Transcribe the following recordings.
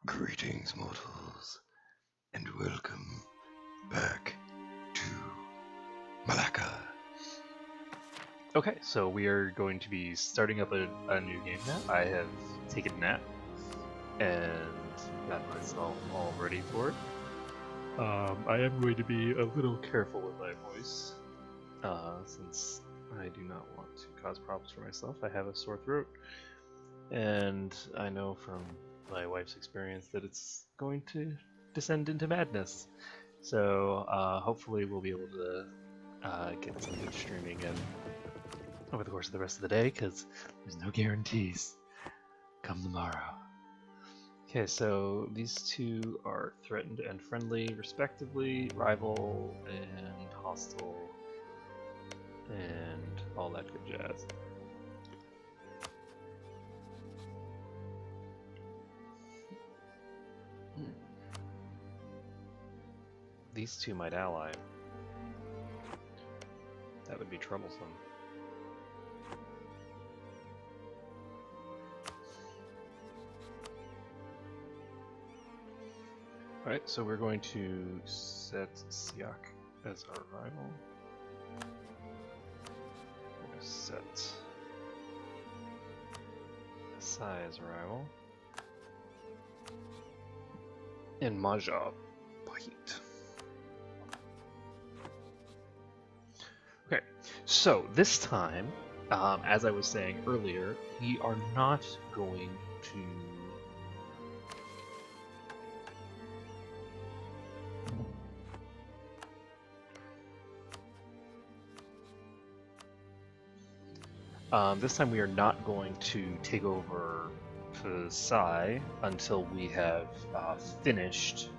Greetings, mortals, and welcome back to Malacca. Okay, so we are going to be starting up a new game now. I have taken a nap and got myself all ready for it. I am going to be a little careful with my voice, since I do not want to cause problems for myself. I have a sore throat, and I know from my wife's experience that it's going to descend into madness. So hopefully we'll be able to get some good streaming in over the course of the rest of the day, because there's no guarantees come tomorrow. Okay, so these two are threatened and friendly, respectively, rival and hostile, and all that good jazz. These two might ally. That would be troublesome. Alright, so we're going to set Siak as our rival. We're going to set Sai as a rival. And Majab Pahit. Okay, so this time, as I was saying earlier, we are not going to this time we are not going to take over Sai until we have finished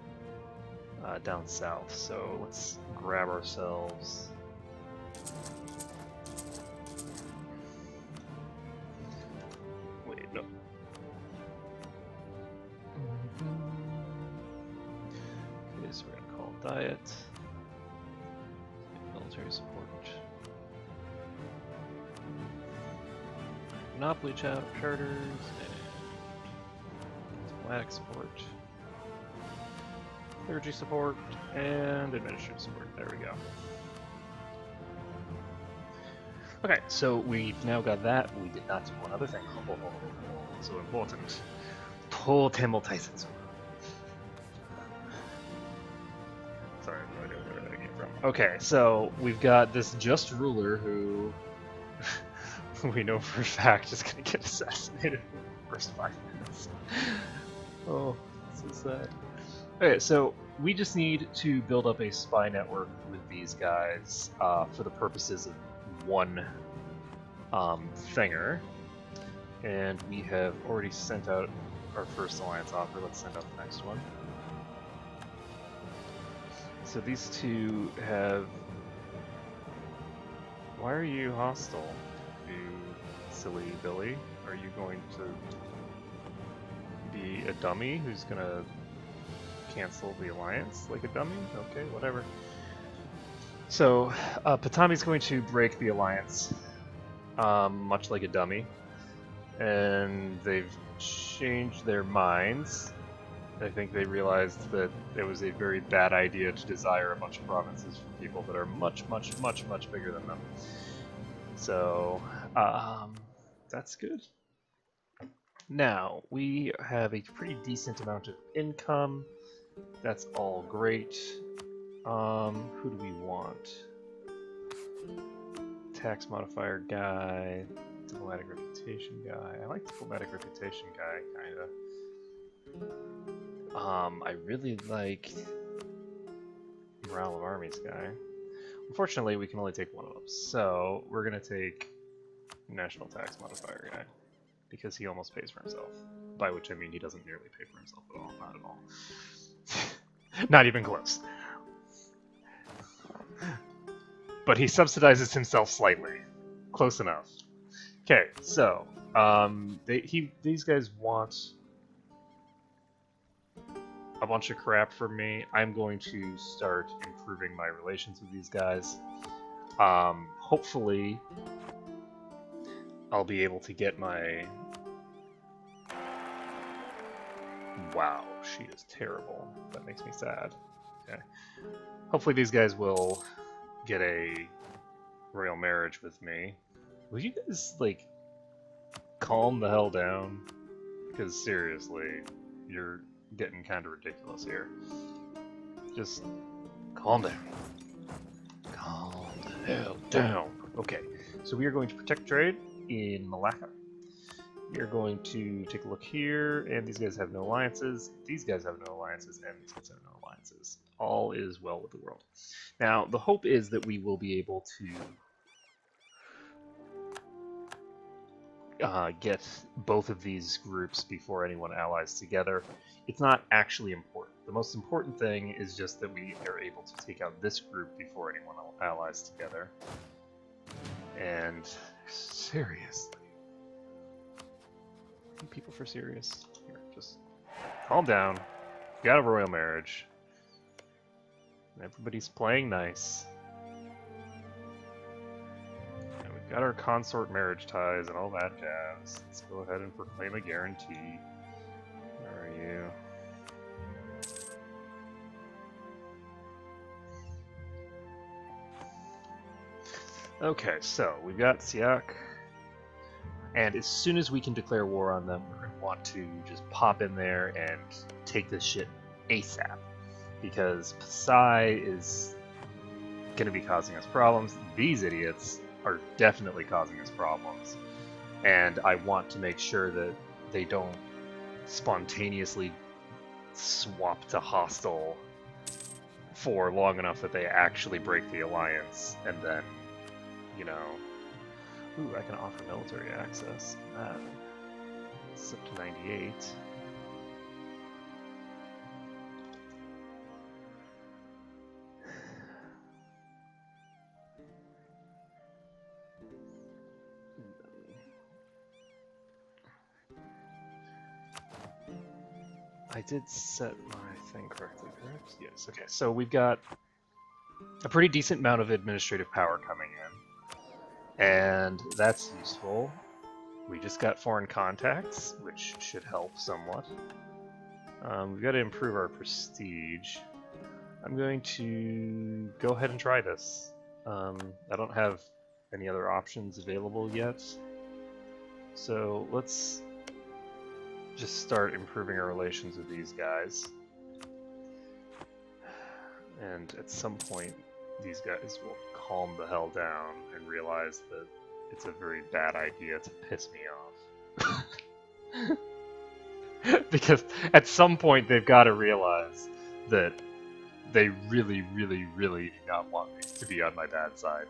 down south. So let's grab ourselves. Wait, no. Okay, so we're gonna call diet. Military support. Monopoly charters and diplomatic support, clergy support, and administrative support. There we go. Okay, so we've now got that. We did not do one other thing. So important. Totemo Taisetsu. Sorry, I have no idea where that came from. Okay, so we've got this just ruler who we know for a fact is going to get assassinated in the first 5 minutes. Oh, so sad. Okay, so we just need to build up a spy network with these guys for the purposes of one thinger. And we have already sent out our first alliance offer. Let's send out the next one. So these two have... Why are you hostile? Silly Billy, are you going to be a dummy who's gonna cancel the alliance like a dummy? Okay, whatever. So, Patami's going to break the alliance, much like a dummy, and they've changed their minds. I think they realized that it was a very bad idea to desire a bunch of provinces from people that are much, much, much, much bigger than them. So, that's good. Now, we have a pretty decent amount of income. That's all great. Who do we want? Tax modifier guy, diplomatic reputation guy. I like diplomatic reputation guy, kinda. I really like morale of armies guy. Unfortunately, we can only take one of them, so we're gonna take national tax modifier guy, because he almost pays for himself. By which I mean he doesn't nearly pay for himself at all, not at all. Not even close. But he subsidizes himself slightly. Close enough. Okay, so, these guys want a bunch of crap from me. I'm going to start improving my relations with these guys. Hopefully, I'll be able to get my Wow, she is terrible. That makes me sad. Okay. Hopefully these guys will get a royal marriage with me. Will you guys, like, calm the hell down? Because seriously, you're getting kind of ridiculous here. Just calm down. Calm the hell down. Okay, so we are going to protect trade in Malacca. We are going to take a look here, and these guys have no alliances, these guys have no alliances, and these guys have no alliances. All is well with the world. Now, the hope is that we will be able to get both of these groups before anyone allies together. It's not actually important. The most important thing is just that we are able to take out this group before anyone allies together. And seriously. People for serious. Here, just calm down. We got a royal marriage. Everybody's playing nice. And we've got our consort marriage ties and all that jazz. Let's go ahead and proclaim a guarantee. Where are you? Okay, so we've got Siak. And as soon as we can declare war on them, we're going to want to just pop in there and take this shit ASAP. Because Psy is going to be causing us problems. These idiots are definitely causing us problems. And I want to make sure that they don't spontaneously swap to hostile for long enough that they actually break the alliance. And then, you know... Ooh, I can offer military access. It's up to 98. I did set my thing correctly, correct? Yes, okay. So we've got a pretty decent amount of administrative power coming in. And that's useful. We just got foreign contacts, which should help somewhat. We've got to improve our prestige. I'm going to go ahead and try this. I don't have any other options available yet. So let's just start improving our relations with these guys. And at some point, these guys will calm the hell down and realize that it's a very bad idea to piss me off. Because at some point they've got to realize that they really, really, really do not want me to be on my bad side.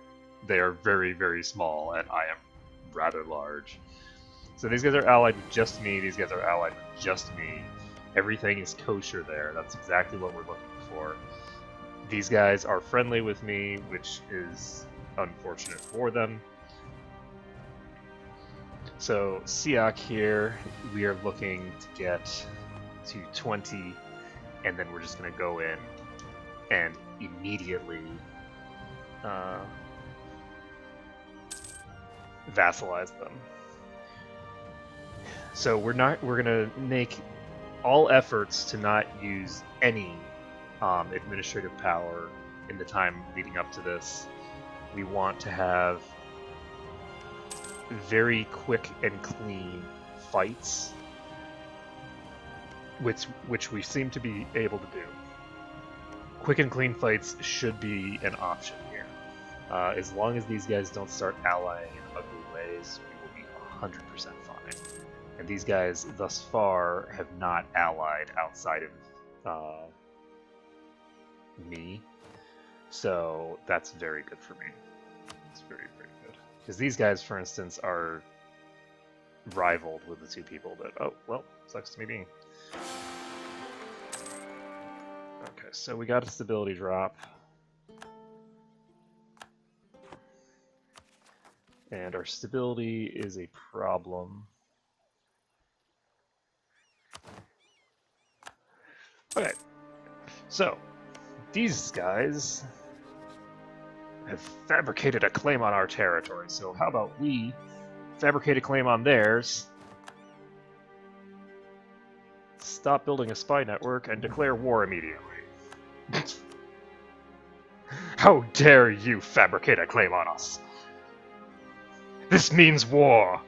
They are very, very small, and I am rather large. So these guys are allied with just me, these guys are allied with just me. Everything is kosher there, that's exactly what we're looking for. These guys are friendly with me, which is unfortunate for them. So Siak here, we are looking to get to 20, and then we're just going to go in and immediately vassalize them. So we're going to make all efforts to not use any administrative power in the time leading up to this. We want to have very quick and clean fights, which we seem to be able to do. Quick and clean fights should be an option here. As long as these guys don't start allying in ugly ways, we will be 100% fine. And these guys, thus far, have not allied outside of me, so that's very good for me. It's very, very good. Because these guys, for instance, are rivaled with the two people that, oh, well, sucks to me being. Okay, so we got a stability drop. And our stability is a problem. Okay, so these guys have fabricated a claim on our territory, so how about we fabricate a claim on theirs, stop building a spy network and declare war immediately. How dare you fabricate a claim on us? This means war!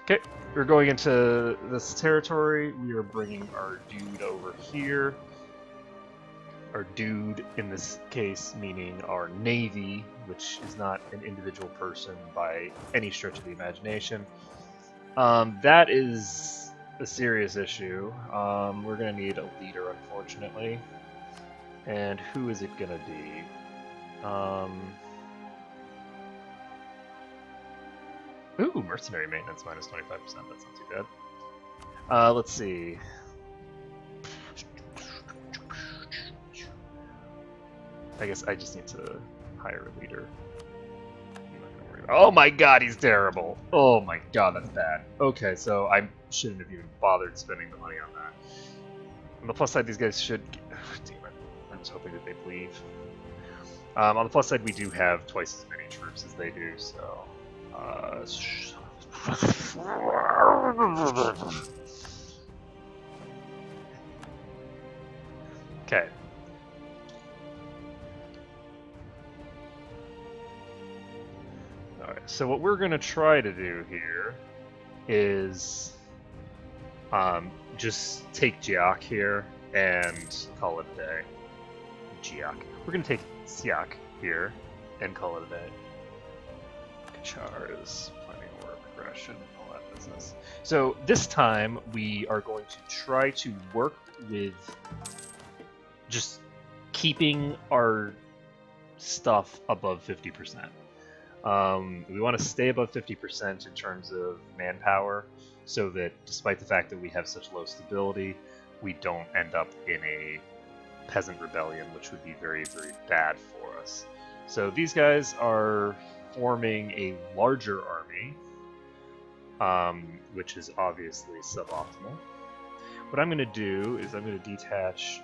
Okay, we're going into this territory. We are bringing our dude over here. Our dude, in this case, meaning our navy, which is not an individual person by any stretch of the imagination. That is a serious issue. We're going to need a leader, unfortunately. And who is it going to be? Ooh, mercenary maintenance minus 25%. That's not too bad. Let's see. I guess I just need to hire a leader. Oh my god, he's terrible! Oh my god, that's bad. Okay, so I shouldn't have even bothered spending the money on that. On the plus side, these guys should... damn it. I was hoping that they'd leave. On the plus side, we do have twice as many troops as they do, so... Okay. Alright, so what we're going to try to do here is just take Jiak here and call it a day. Jiak. We're going to take Siak here and call it a day. Kachar is planning war, aggression, all that business. So this time we are going to try to work with just keeping our stuff above 50%. We want to stay above 50% in terms of manpower, so that despite the fact that we have such low stability, we don't end up in a peasant rebellion, which would be very, very bad for us. So these guys are forming a larger army, which is obviously suboptimal. What I'm going to do is I'm going to detach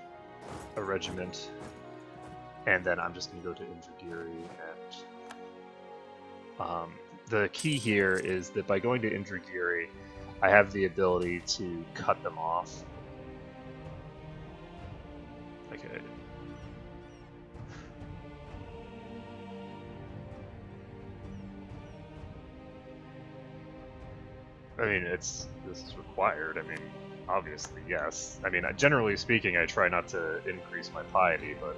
a regiment, and then I'm just going to go to Indragiri, and the key here is that by going to Indragiri, I have the ability to cut them off. Okay. I mean, this is required. I mean, obviously, yes. I mean, generally speaking, I try not to increase my piety, but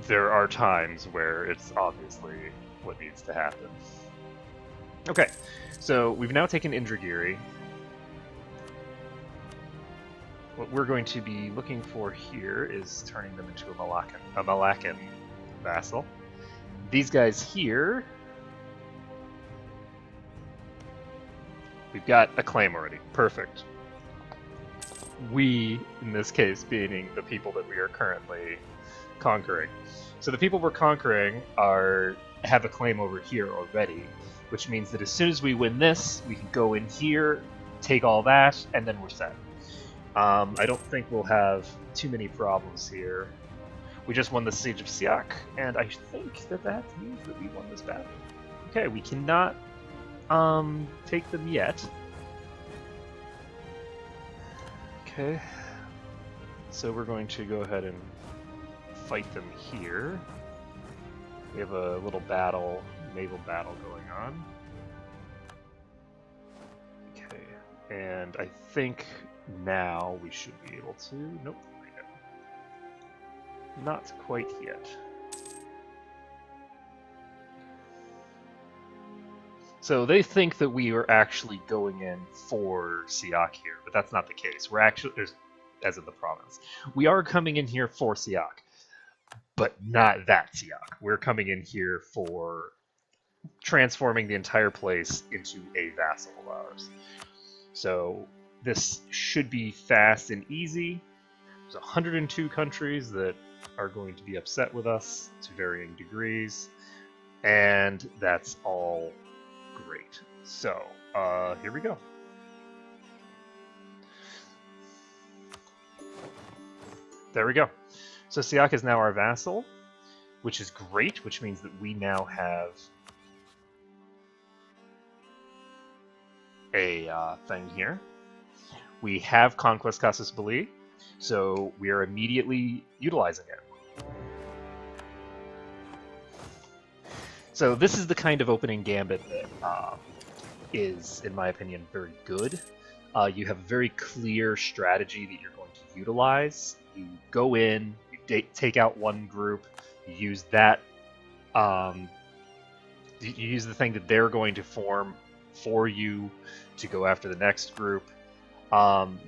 there are times where it's obviously what needs to happen. Okay, so we've now taken Indragiri. What we're going to be looking for here is turning them into a Malacan vassal. These guys here, we've got a claim already. Perfect. We, in this case, being the people that we are currently conquering. So the people we're conquering have a claim over here already, which means that as soon as we win this, we can go in here, take all that, and then we're set. I don't think we'll have too many problems here. We just won the Siege of Siak, and I think that means that we won this battle. Okay, we cannot take them yet. Okay, so we're going to go ahead and fight them here. We have a little battle, naval battle going on. Okay, and I think now we should be able to... Nope, not quite yet. So they think that we are actually going in for Siak here, but that's not the case. We're actually, as in the province, we are coming in here for Siak, but not that Siak. We're coming in here for transforming the entire place into a vassal of ours. So this should be fast and easy. There's 102 countries that are going to be upset with us to varying degrees, and that's all great. So, here we go. There we go. So Siak is now our vassal, which is great, which means that we now have a thing here. We have Conquest Casus Belli, so we are immediately utilizing it. So this is the kind of opening gambit that is, in my opinion, very good. You have a very clear strategy that you're going to utilize. You go in, you take out one group, you use that, you use the thing that they're going to form for you to go after the next group.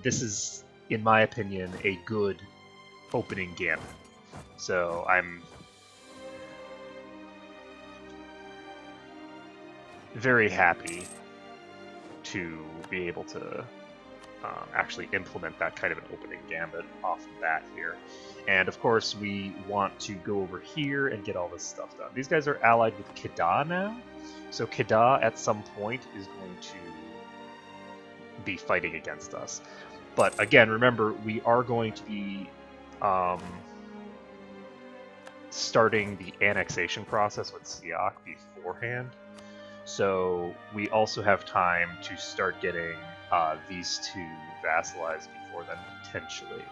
This is, in my opinion, a good opening gambit. So I'm very happy to be able to actually implement that kind of an opening gambit off the bat here. And of course, we want to go over here and get all this stuff done. These guys are allied with Kedah now, so Kedah at some point is going to be fighting against us. But again, remember, we are going to be starting the annexation process with Siak beforehand. So we also have time to start getting these two vassalized before then, potentially,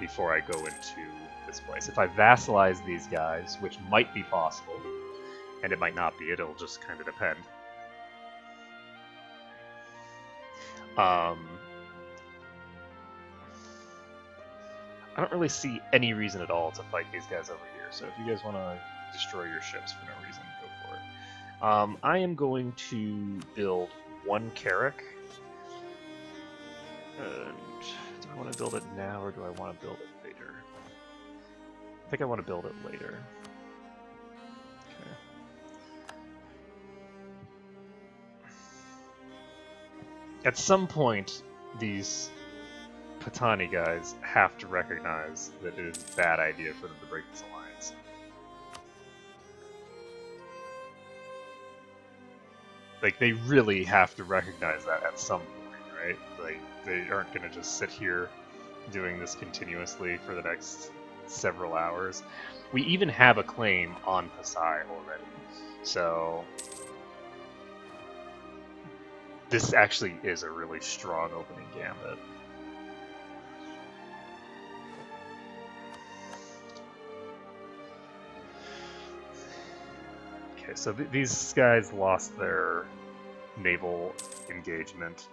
before I go into this place. If I vassalize these guys, which might be possible, and it might not be, it'll just kind of depend. I don't really see any reason at all to fight these guys over here, so if you guys want to destroy your ships for no reason, go for it. I am going to build one Carrack. And do I want to build it now, or do I want to build it later? I think I want to build it later. Okay. At some point, these Patani guys have to recognize that it is a bad idea for them to break this alliance. Like, they really have to recognize that at some point, right? Like, they aren't going to just sit here doing this continuously for the next several hours. We even have a claim on Pasai already, so this actually is a really strong opening gambit. Okay, so these guys lost their naval engagement,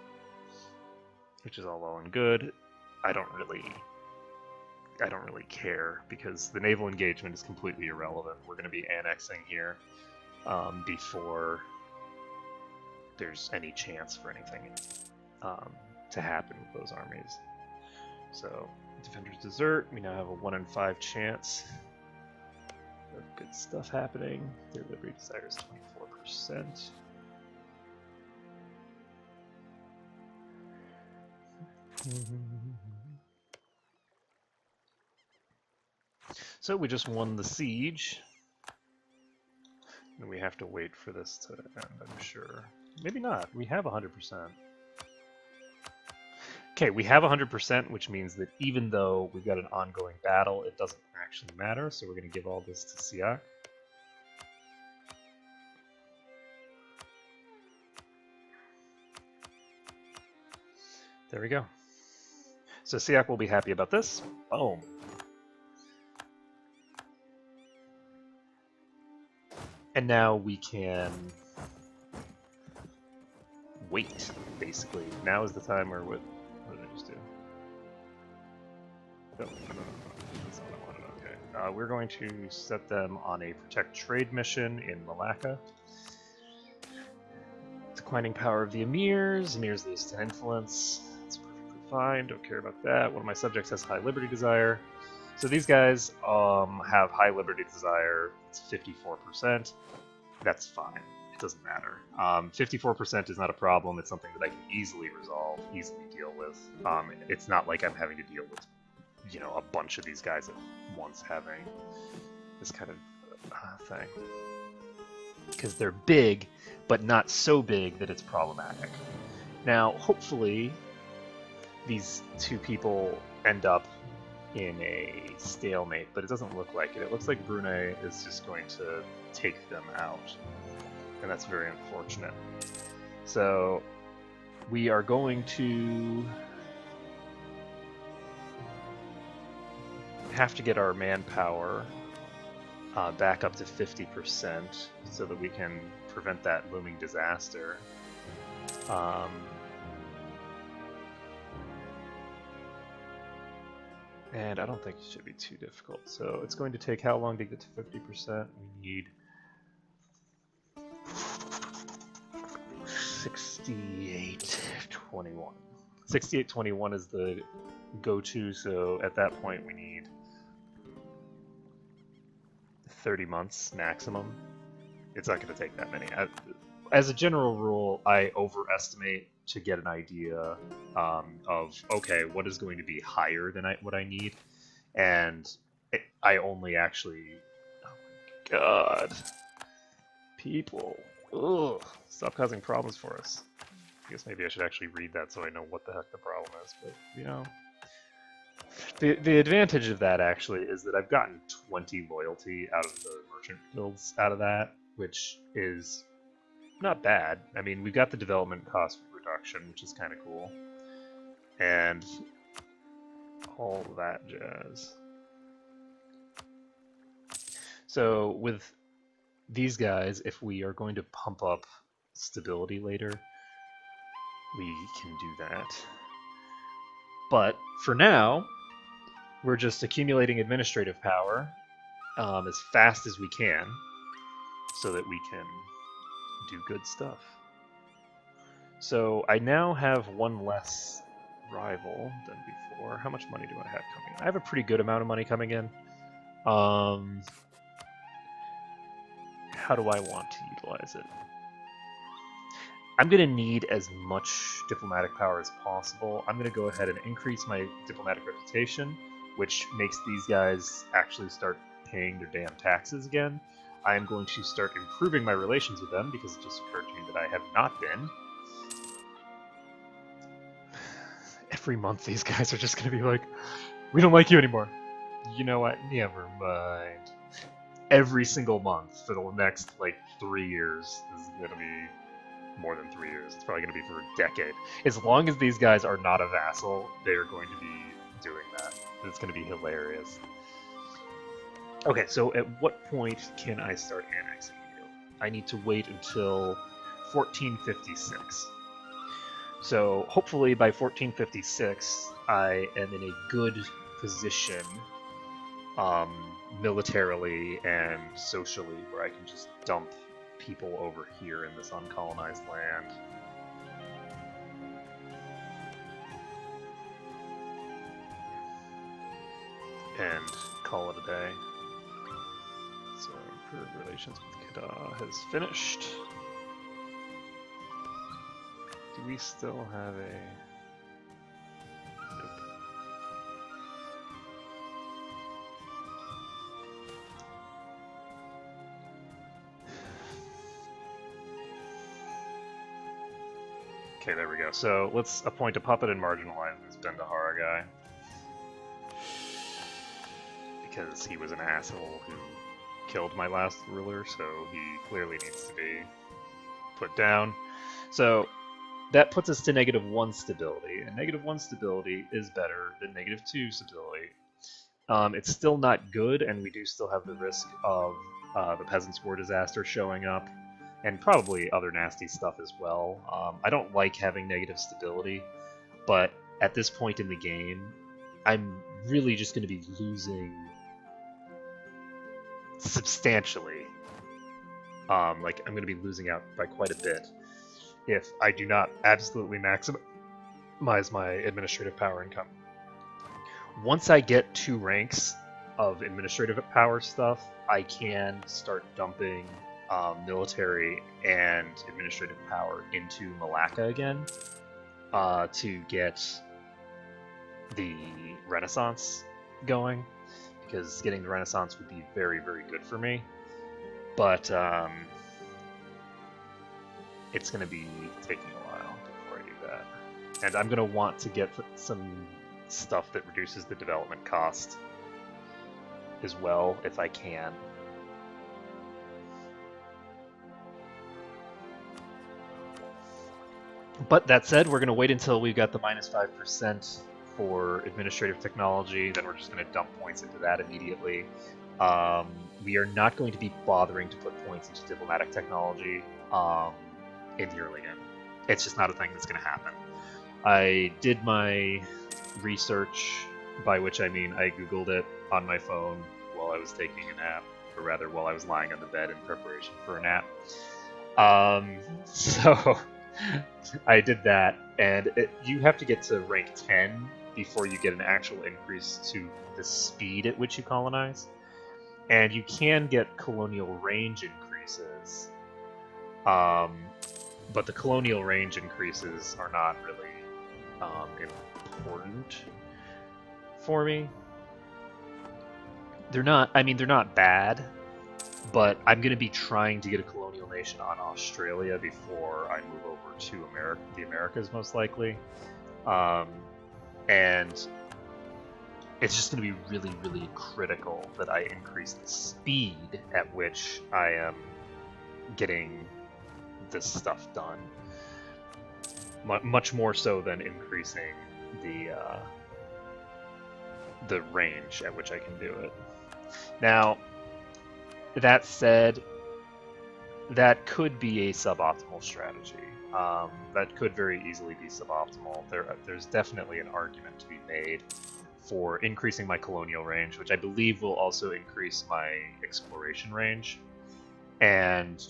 which is all well and good. I don't really care, because the naval engagement is completely irrelevant. We're going to be annexing here before there's any chance for anything to happen with those armies. So, Defenders desert. We now have a 1 in 5 chance of good stuff happening. Their liberty desire is 24%. So we just won the siege, and we have to wait for this to end, I'm sure. Maybe not. We have 100%. Okay, we have 100%, which means that even though we've got an ongoing battle, it doesn't actually matter, so we're going to give all this to Siak. There we go. So Siak will be happy about this. Boom. And now we can wait, basically. Now is the time where what did I just do? Oh, no. That's not what I wanted. Okay. We're going to set them on a protect trade mission in Malacca. Declining power of the emirs. Emirs lose 10 influence. That's perfectly fine. Don't care about that. One of my subjects has high liberty desire. So these guys have high liberty desire. It's 54%. That's fine. It doesn't matter. 54% is not a problem. It's something that I can easily resolve, easily deal with. It's not like I'm having to deal with, a bunch of these guys at once having this kind of thing. Because they're big, but not so big that it's problematic. Now, hopefully, these two people end up in a stalemate, but it doesn't look like it. It looks like Brunei is just going to take them out, and that's very unfortunate. So we are going to have to get our manpower back up to 50% so that we can prevent that looming disaster. And I don't think it should be too difficult. So it's going to take how long to get to 50%? We need 6821. 6821 is the go-to, so at that point we need 30 months maximum. It's not going to take that many. As a general rule, I overestimate to get an idea of, okay, what is going to be higher than what I need, and I only actually... Oh my god. People. Ugh. Stop causing problems for us. I guess maybe I should actually read that so I know what the heck the problem is, but, you know... The advantage of that, actually, is that I've gotten 20 loyalty out of the merchant guilds out of that, which is not bad. I mean, we've got the development cost reduction, which is kind of cool. And all that jazz. So with these guys, if we are going to pump up stability later, we can do that. But for now, we're just accumulating administrative power as fast as we can so that we can do good stuff. So I now have one less rival than before. How much money do I have coming in? I have a pretty good amount of money coming in. How do I want to utilize it? I'm going to need as much diplomatic power as possible. I'm going to go ahead and increase my diplomatic reputation, which makes these guys actually start paying their damn taxes again. I am going to start improving my relations with them because it just occurred to me that I have not been. Every month these guys are just going to be like, we don't like you anymore. You know what? Never mind. Every single month for the next, 3 years is going to be more than 3 years. It's probably going to be for a decade. As long as these guys are not a vassal, they're going to be doing that. It's going to be hilarious. Okay, so at what point can I start annexing you? I need to wait until 1456. So hopefully by 1456, I am in a good position militarily and socially where I can just dump people over here in this uncolonized land. And call it a day. So improved relations with Kedah has finished. Do we still have a... Nope. Okay, there we go. So let's appoint a puppet and marginalize this Bendahara guy. Because he was an asshole who killed my last ruler, so he clearly needs to be put down. So that puts us to -1 stability, and -1 stability is better than -2 stability. It's still not good, and we do still have the risk of the Peasants' War disaster showing up, and probably other nasty stuff as well. I don't like having negative stability, but at this point in the game, I'm really just going to be losing substantially. I'm going to be losing out by quite a bit if I do not absolutely maximize my administrative power income. Once I get 2 ranks of administrative power stuff, I can start dumping military and administrative power into Malacca again to get the Renaissance going, because getting the Renaissance would be very, very good for me. But it's going to be taking a while before I do that. And I'm going to want to get some stuff that reduces the development cost as well, if I can. But that said, we're going to wait until we've got the minus 5% for administrative technology. Then we're just going to dump points into that immediately. We are not going to be bothering to put points into diplomatic technology in the early game. It's just not a thing that's going to happen. I did my research, by which I mean I Googled it on my phone while I was taking a nap, or rather while I was lying on the bed in preparation for a nap. So I did that, and you have to get to rank 10 before you get an actual increase to the speed at which you colonize. And you can get colonial range increases, but the colonial range increases are not really important for me. They're not, I mean, they're not bad, but I'm going to be trying to get a colonial nation on Australia before I move over to the Americas, most likely. And it's just going to be really, really critical that I increase the speed at which I am getting this stuff done. Much more so than increasing the range at which I can do it. Now, that said, that could be a suboptimal strategy. That could very easily be suboptimal. There's definitely an argument to be made for increasing my colonial range, which I believe will also increase my exploration range, and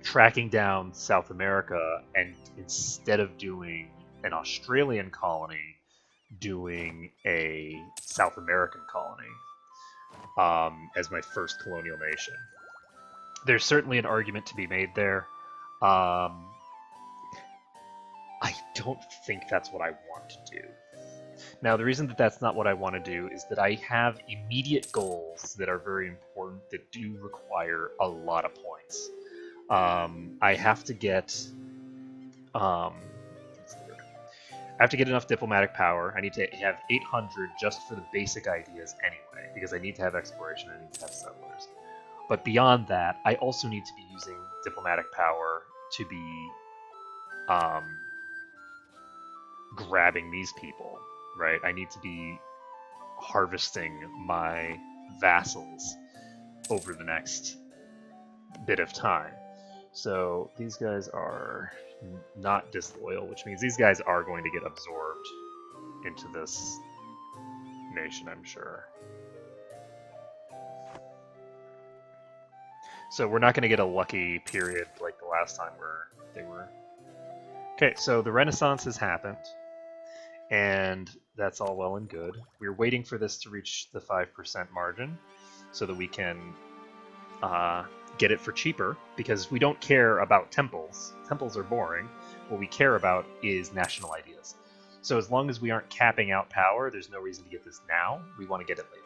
tracking down South America, and instead of doing an Australian colony, doing a South American colony as my first colonial nation. There's certainly an argument to be made there. I don't think that's what I want to do. Now, the reason that that's not what I want to do is that I have immediate goals that are very important that do require a lot of points. I have to get enough diplomatic power. I need to have 800 just for the basic ideas anyway, because I need to have exploration, I need to have settlers. But beyond that, I also need to be using diplomatic power to be grabbing these people, right? I need to be harvesting my vassals over the next bit of time. So these guys are not disloyal, which means these guys are going to get absorbed into this nation, I'm sure. So we're not going to get a lucky period like the last time where they were. Okay, so the Renaissance has happened, and that's all well and good. We're waiting for this to reach the 5% margin so that we can get it for cheaper, because we don't care about temples. Temples are boring. What we care about is national ideas. So as long as we aren't capping out power, there's no reason to get this now. We want to get it later.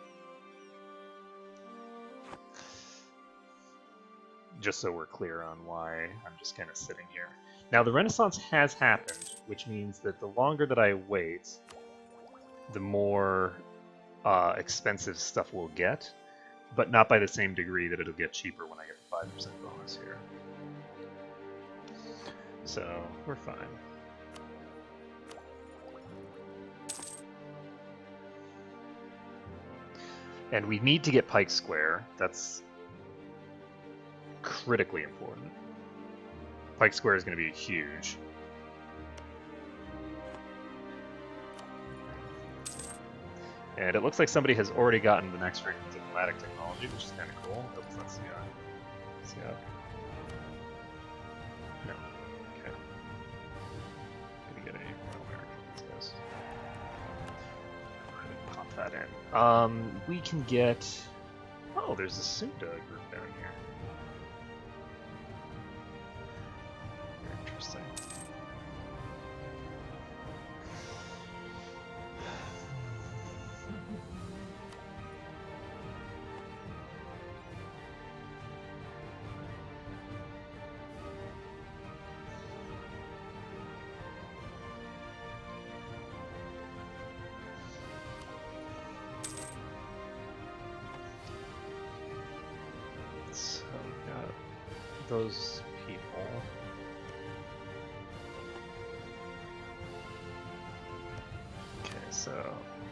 Just so we're clear on why I'm just kind of sitting here. Now, the Renaissance has happened, which means that the longer that I wait, the more expensive stuff we'll get, but not by the same degree that it'll get cheaper when I get the 5% bonus here. So, we're fine. And we need to get Pike Square. That's critically important. Pike Square is going to be huge. And it looks like somebody has already gotten the next rank of diplomatic technology, which is kind of cool. Oops, let's see. No. Okay. Gonna get any more Americans, guys. Go ahead and pop that in. We can get. Oh, there's a Sunda group down here. Very interesting. So we got those people. So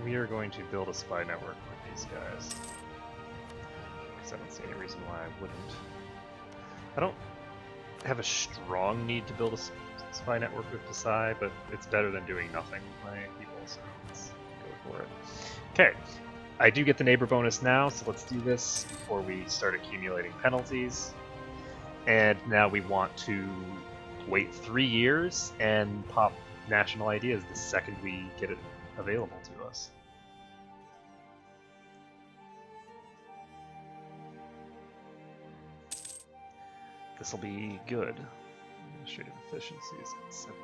we are going to build a spy network with these guys. Because I don't see any reason why I wouldn't. I don't have a strong need to build a spy network with Pasai, but it's better than doing nothing with my people, so let's go for it. Okay, I do get the neighbor bonus now, so let's do this before we start accumulating penalties. And now we want to wait 3 years and pop national ideas the second we get it available to us. This will be good. Administrative efficiency is at 17.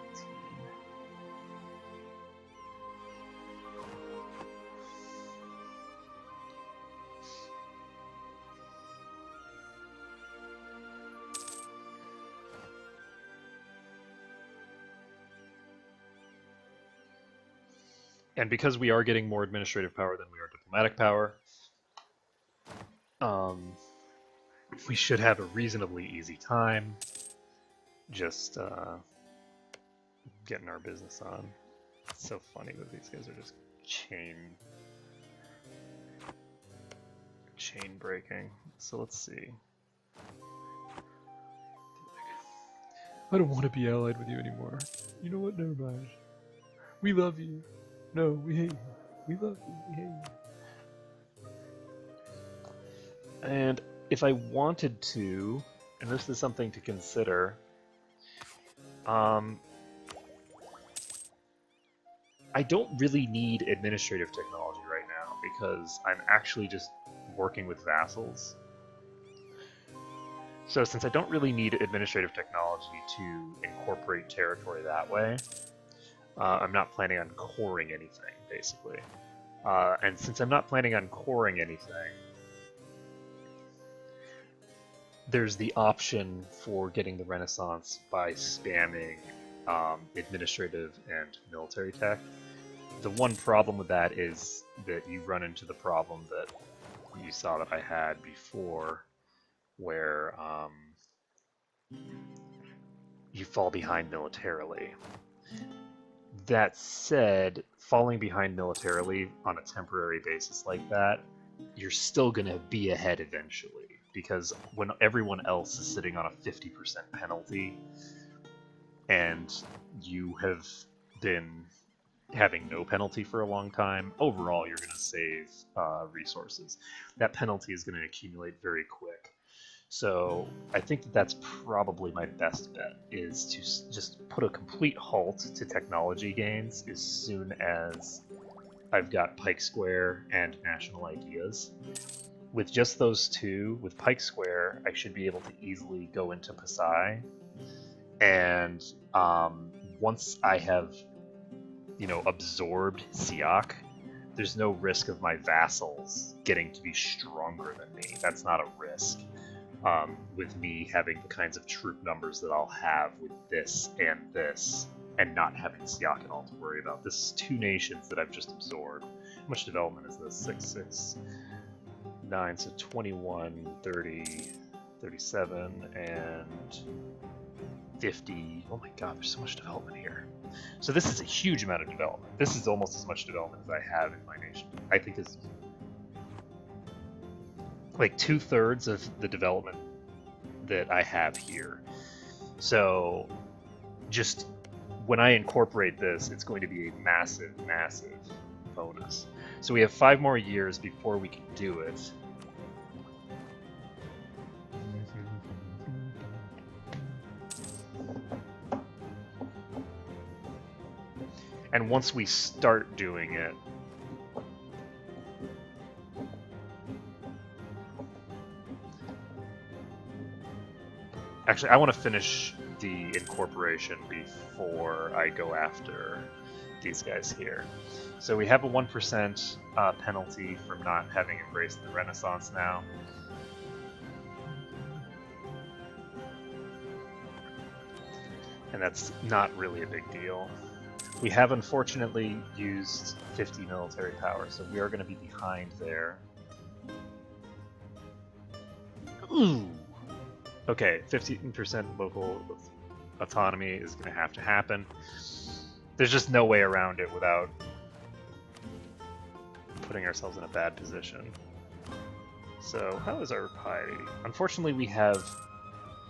And because we are getting more administrative power than we are diplomatic power, we should have a reasonably easy time just getting our business on. It's so funny that these guys are just chain breaking. So let's see. I don't want to be allied with you anymore. You know what? Never mind. We love you. No, we hate you. We love you. We hate you. And if I wanted to, and this is something to consider, I don't really need administrative technology right now because I'm actually just working with vassals. So since I don't really need administrative technology to incorporate territory that way, I'm not planning on coring anything, basically. And since I'm not planning on coring anything, there's the option for getting the Renaissance by spamming administrative and military tech. The one problem with that is that you run into the problem that you saw that I had before, where you fall behind militarily. That said, falling behind militarily on a temporary basis like that, you're still going to be ahead eventually, because when everyone else is sitting on a 50% penalty and you have been having no penalty for a long time, overall you're going to save resources. That penalty is going to accumulate very quick. So I think that that's probably my best bet, is to just put a complete halt to technology gains as soon as I've got Pike Square and National Ideas. With just those two, with Pike Square, I should be able to easily go into Pasai. And once I have, absorbed Siak, there's no risk of my vassals getting to be stronger than me. That's not a risk. With me having the kinds of troop numbers that I'll have with this, and not having Siak at all to worry about. This is 2 nations that I've just absorbed. How much development is this? 6, 6, 9, so 21, 30, 37, and 50. Oh my god, there's so much development here. So this is a huge amount of development. This is almost as much development as I have in my nation. I think this is like 2/3 of the development that I have here. So just when I incorporate this, it's going to be a massive, massive bonus. So we have 5 more years before we can do it. And once we start doing it, actually, I want to finish the incorporation before I go after these guys here. So we have a 1% penalty from not having embraced the Renaissance now. And that's not really a big deal. We have unfortunately used 50 military power, so we are going to be behind there. Ooh! Okay, 15% local autonomy is going to happen. There's just no way around it without putting ourselves in a bad position. So, how is our piety? Unfortunately, we have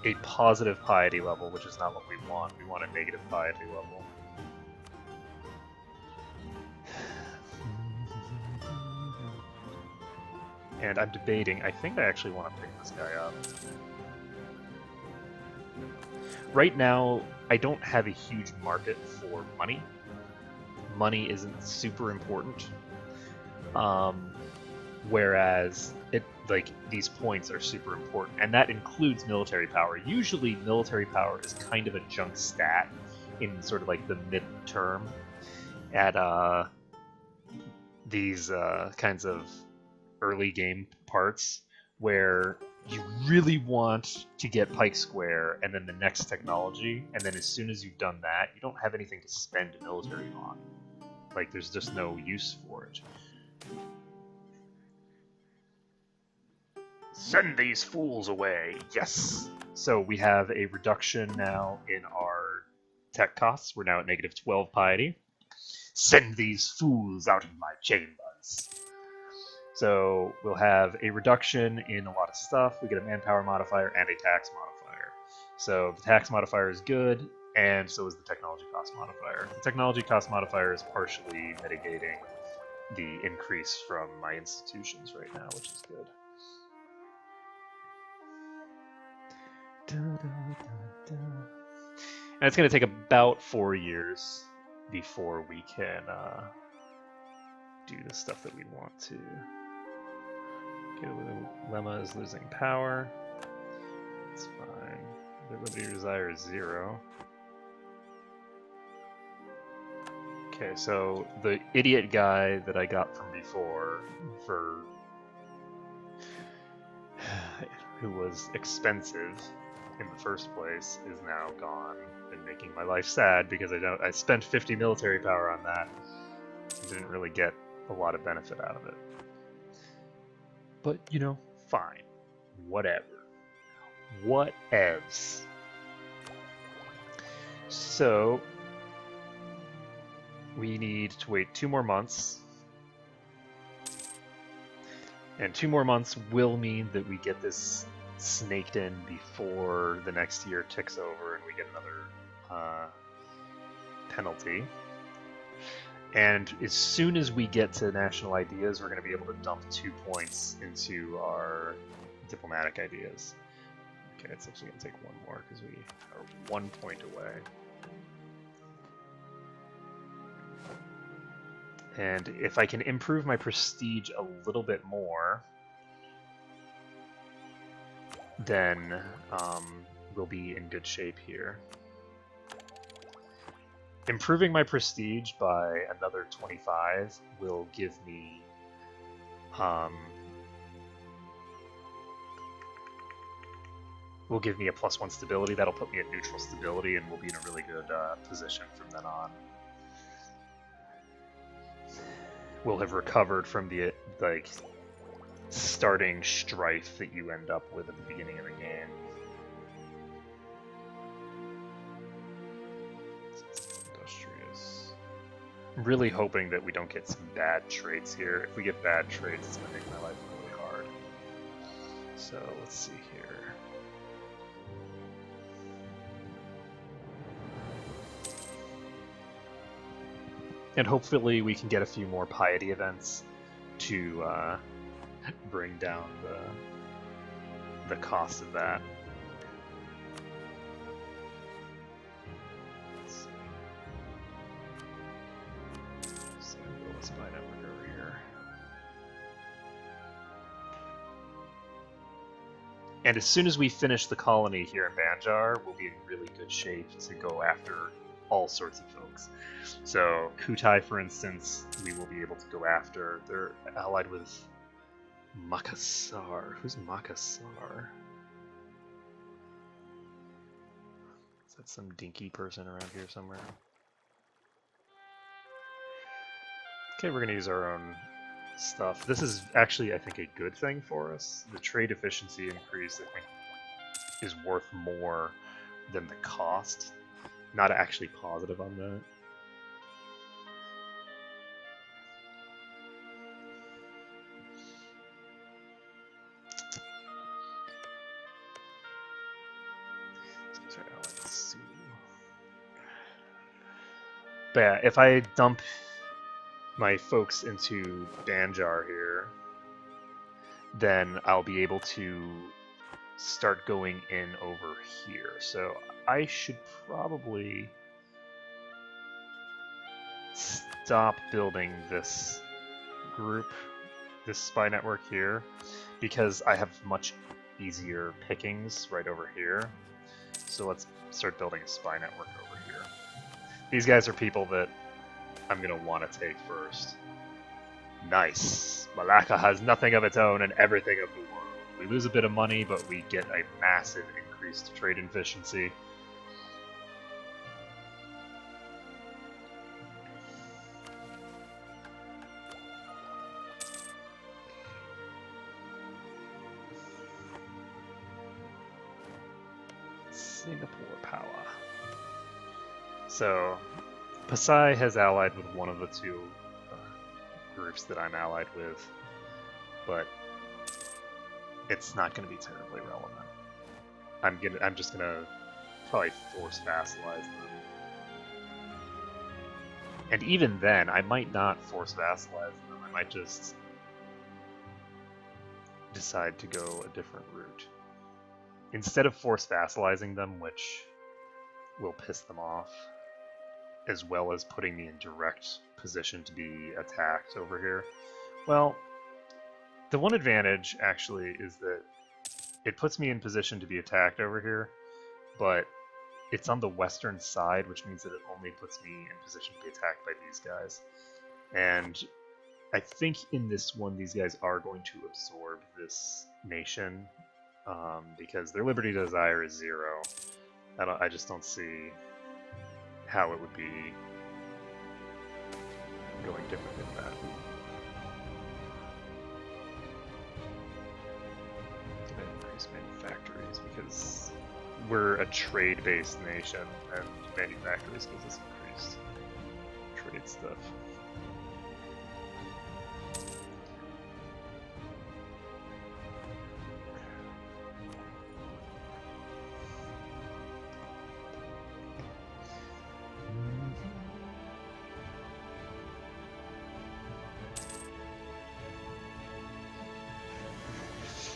a positive piety level, which is not what we want. We want a negative piety level. And I'm debating, I think I actually want to pick this guy up. Right now, I don't have a huge market for money. Money isn't super important. Whereas these points are super important, and that includes military power. Usually military power is kind of a junk stat in sort of like the mid-term at these kinds of early game parts where you really want to get Pike Square and then the next technology, and then as soon as you've done that, you don't have anything to spend military on. Like, there's just no use for it. Send these fools away! Yes! So we have a reduction now in our tech costs. We're now at negative 12 piety. Send these fools out of my chambers! So we'll have a reduction in a lot of stuff. We get a manpower modifier and a tax modifier. So the tax modifier is good, and so is the technology cost modifier. The technology cost modifier is partially mitigating the increase from my institutions right now, which is good. And it's going to take about 4 years before we can do the stuff that we want to. Okay, Lemma is losing power. That's fine. Their liberty desire is 0. Okay, so the idiot guy that I got from before who was expensive in the first place is now gone and making my life sad because I spent 50 military power on that. Didn't really get a lot of benefit out of it. But, you know, fine. Whatever. Whatevs. So, we need to wait 2 more months. And 2 more months will mean that we get this snaked in before the next year ticks over and we get another penalty. And as soon as we get to national ideas, we're going to be able to dump 2 points into our diplomatic ideas. Okay, it's actually going to take 1 more because we are 1 point away. And if I can improve my prestige a little bit more, then we'll be in good shape here. Improving my prestige by another 25 will give me a +1 stability. That'll put me at neutral stability, and we'll be in a really good position from then on. We'll have recovered from the starting strife that you end up with at the beginning of the game. Industrious. I'm really hoping that we don't get some bad traits here. If we get bad traits, it's going to make my life really hard. So let's see here. And hopefully we can get a few more piety events to bring down the cost of that. Let's see. Let's buy that over here. And as soon as we finish the colony here in Banjar, we'll be in really good shape to go after all sorts of folks. So Kutai, for instance, we will be able to go after. They're allied with Makassar. Who's Makassar? Is that some dinky person around here somewhere? Okay, we're gonna use our own stuff. This is actually, I think, a good thing for us. The trade efficiency increase, I think, is worth more than the cost. Not actually positive on that. But yeah, if I dump my folks into Banjar here, then I'll be able to start going in over here. So I should probably stop building this group, this spy network here, because I have much easier pickings right over here. So let's start building a spy network over here. These guys are people that I'm going to want to take first. Nice. Malacca has nothing of its own and everything of the world. We lose a bit of money, but we get a massive increased trade efficiency. Singapore power. So, Pasai has allied with one of the two groups that I'm allied with, but it's not going to be terribly relevant. I'm just gonna probably force vassalize them, and even then, I might not force vassalize them. I might just decide to go a different route instead of force vassalizing them, which will piss them off, as well as putting me in direct position to be attacked over here. Well, the one advantage, actually, is that it puts me in position to be attacked over here, but it's on the western side, which means that it only puts me in position to be attacked by these guys. And I think in this one, these guys are going to absorb this nation, because their liberty desire is 0. I just don't see how it would be going different than that. Gonna increase manufactories because we're a trade-based nation, and manufactories gives us increased trade stuff.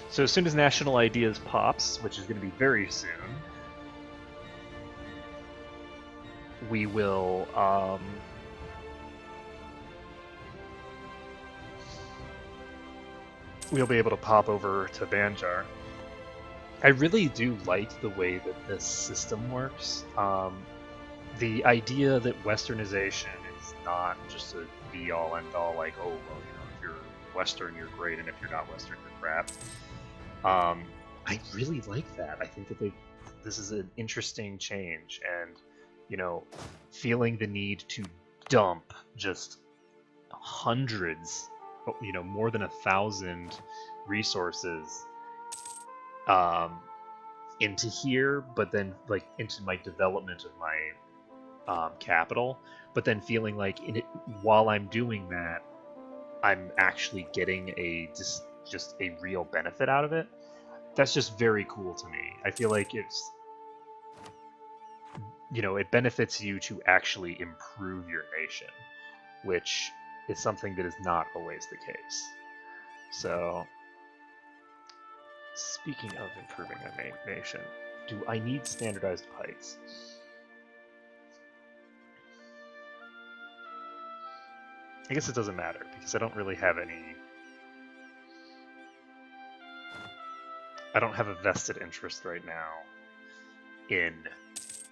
So as soon as National Ideas pops, which is going to be very soon, we will we'll be able to pop over to Banjar. I really do like the way that this system works. The idea that Westernization is not just a be-all, end-all, like, oh, well, if you're Western, you're great, and if you're not Western, you're crap. I really like that. I think that this is an interesting change, and feeling the need to dump just hundreds, more than 1,000 resources into here, but then into my development of my capital, but then feeling like while I'm doing that, I'm actually getting just a real benefit out of it. That's just very cool to me. I feel like it's, it benefits you to actually improve your nation, which is something that is not always the case. So, speaking of improving a nation, do I need standardized pikes? I guess it doesn't matter, because I don't really have any... I don't have a vested interest right now in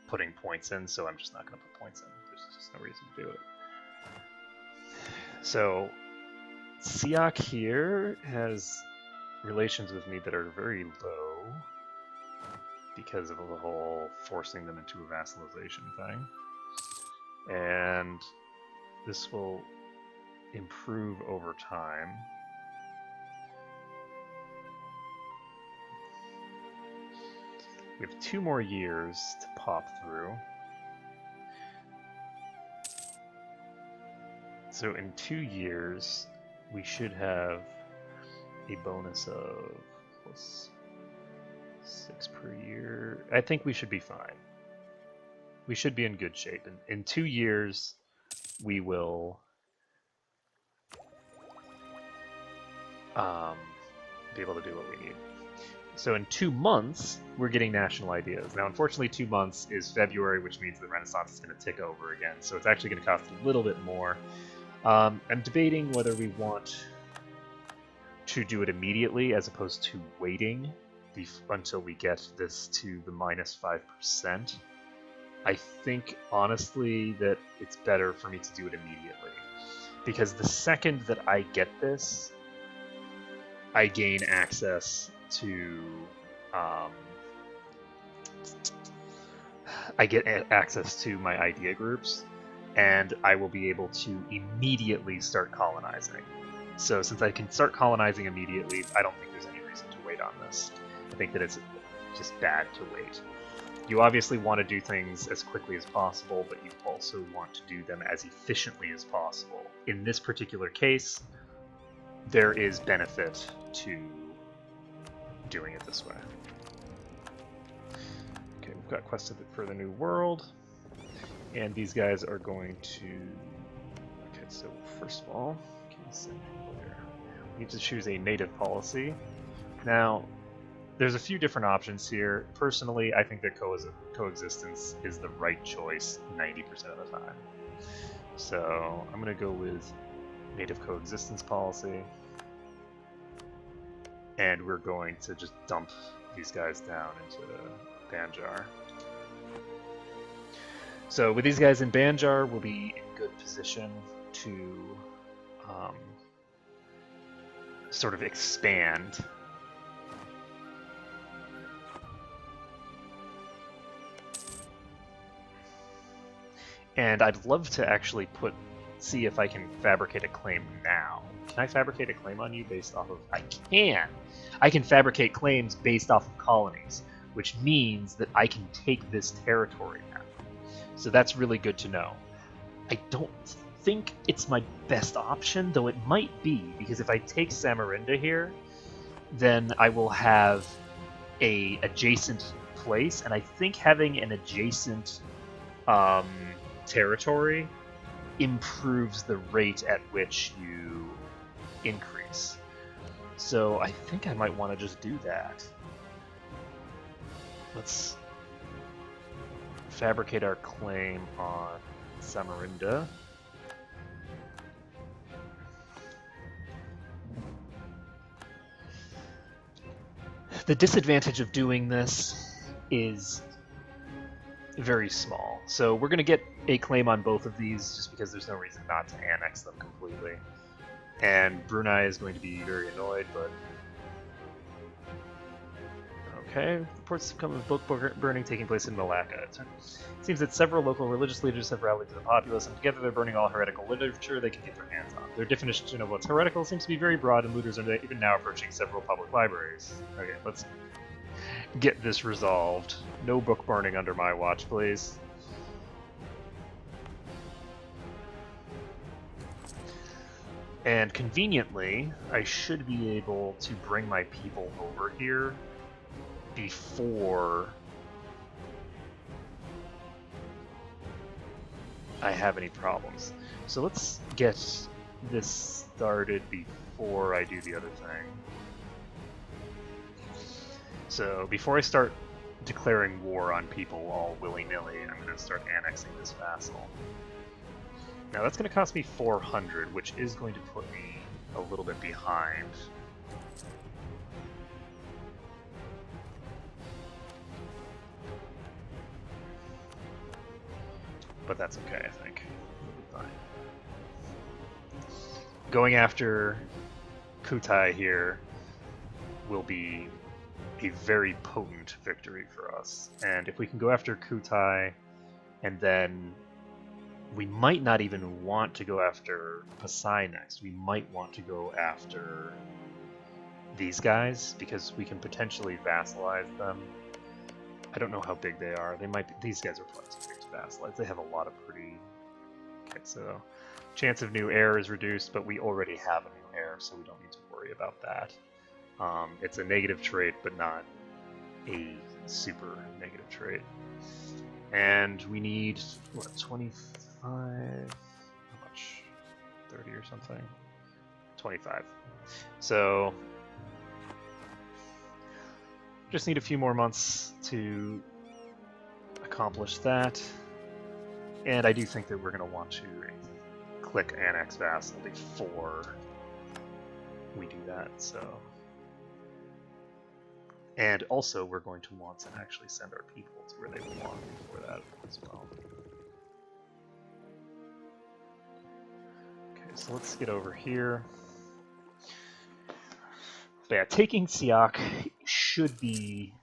putting points in, so I'm just not going to put points in. There's just no reason to do it. So, Siak here has relations with me that are very low because of the whole forcing them into a vassalization thing. And this will improve over time. We have 2 more years to pop through. So in 2 years, we should have a bonus of +6 per year. I think we should be fine. We should be in good shape. In 2 years, we will be able to do what we need. So in 2 months, we're getting national ideas. Now, unfortunately, 2 months is February, which means the Renaissance is going to tick over again. So it's actually going to cost a little bit more. I'm debating whether we want to do it immediately as opposed to waiting until we get this to the -5%. I think, honestly, that it's better for me to do it immediately. Because the second that I get this, I gain access to my idea groups, and I will be able to immediately start colonizing. So since I can start colonizing immediately, I don't think there's any reason to wait on this. I think that it's just bad to wait. You obviously want to do things as quickly as possible, but you also want to do them as efficiently as possible. In this particular case, there is benefit to doing it this way. Okay, we've got quested for the new world, and these guys are going to... Okay, so first of all, we need to choose a native policy. Now, there's a few different options here. Personally, I think that coexistence is the right choice 90% of the time. So I'm going to go with native coexistence policy. And we're going to just dump these guys down into Banjar. So with these guys in Banjar, we'll be in good position to sort of expand. And I'd love to actually see if I can fabricate a claim now. Can I fabricate a claim on you based off of... I can! I can fabricate claims based off of colonies, which means that I can take this territory now. So that's really good to know. I don't think it's my best option, though it might be, because if I take Samarinda here, then I will have a adjacent place, and I think having an adjacent territory improves the rate at which you increase. So I think I might want to just do that. Let's fabricate our claim on Samarinda. The disadvantage of doing this is very small. So we're going to get a claim on both of these just because there's no reason not to annex them completely. And Brunei is going to be very annoyed, but... Okay, reports have come of book burning taking place in Malacca. It seems that several local religious leaders have rallied to the populace, and together they're burning all heretical literature they can get their hands on. Their definition of what's heretical seems to be very broad, and looters are even now approaching several public libraries. Okay, let's get this resolved. No book burning under my watch, please. And conveniently, I should be able to bring my people over here before I have any problems. So let's get this started before I do the other thing. So before I start declaring war on people all willy-nilly, I'm going to start annexing this vassal. Now that's going to cost me 400, which is going to put me a little bit behind. But that's okay, I think. It'll be fine. Going after Kutai here will be a very potent victory for us. And if we can go after Kutai, and then we might not even want to go after Pasai next. We might want to go after these guys, because we can potentially vassalize them. I don't know how big they are. They might be, these guys are probably too big to vassalize. They have a lot of pretty... Okay, so chance of new heir is reduced, but we already have a new heir, so we don't need to worry about that. It's a negative trait, but not a super negative trait. And we need, what, 25? much? 30 or something? 25. So just need a few more months to accomplish that. And I do think that we're going to want to click Annex Vassal before we do that. So, and also we're going to want to actually send our people to where they belong before that as well. Okay, so let's get over here. But yeah, taking Siak should be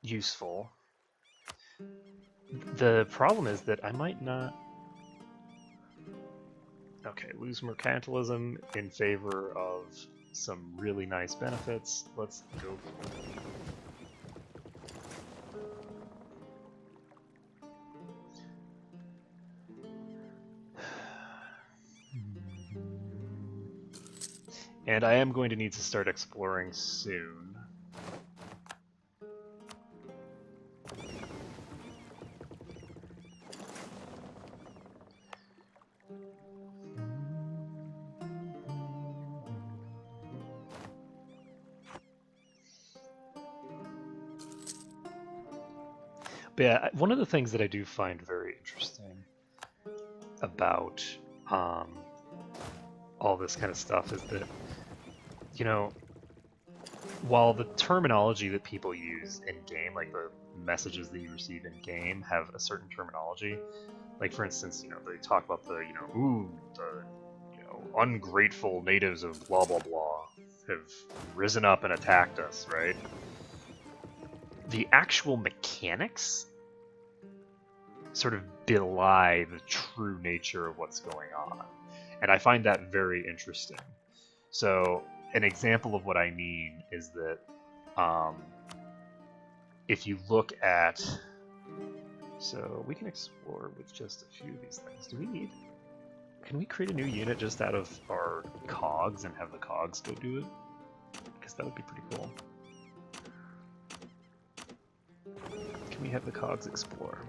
useful. The problem is that I might not... Okay, lose mercantilism in favor of some really nice benefits. Let's go for it. And I am going to need to start exploring soon. But yeah, one of the things that I do find very interesting about all this kind of stuff is that, you know, while the terminology that people use in-game, like the messages that you receive in-game, have a certain terminology, like for instance, you know, they talk about the, you know, ooh, the, you know, ungrateful natives of blah blah blah have risen up and attacked us, right? The actual mechanics sort of belie the true nature of what's going on. And I find that very interesting. So an example of what I mean is that if you look at... So we can explore with just a few of these things. Do we need... Can we create a new unit just out of our cogs and have the cogs go do it? Because that would be pretty cool. Can we have the cogs explore?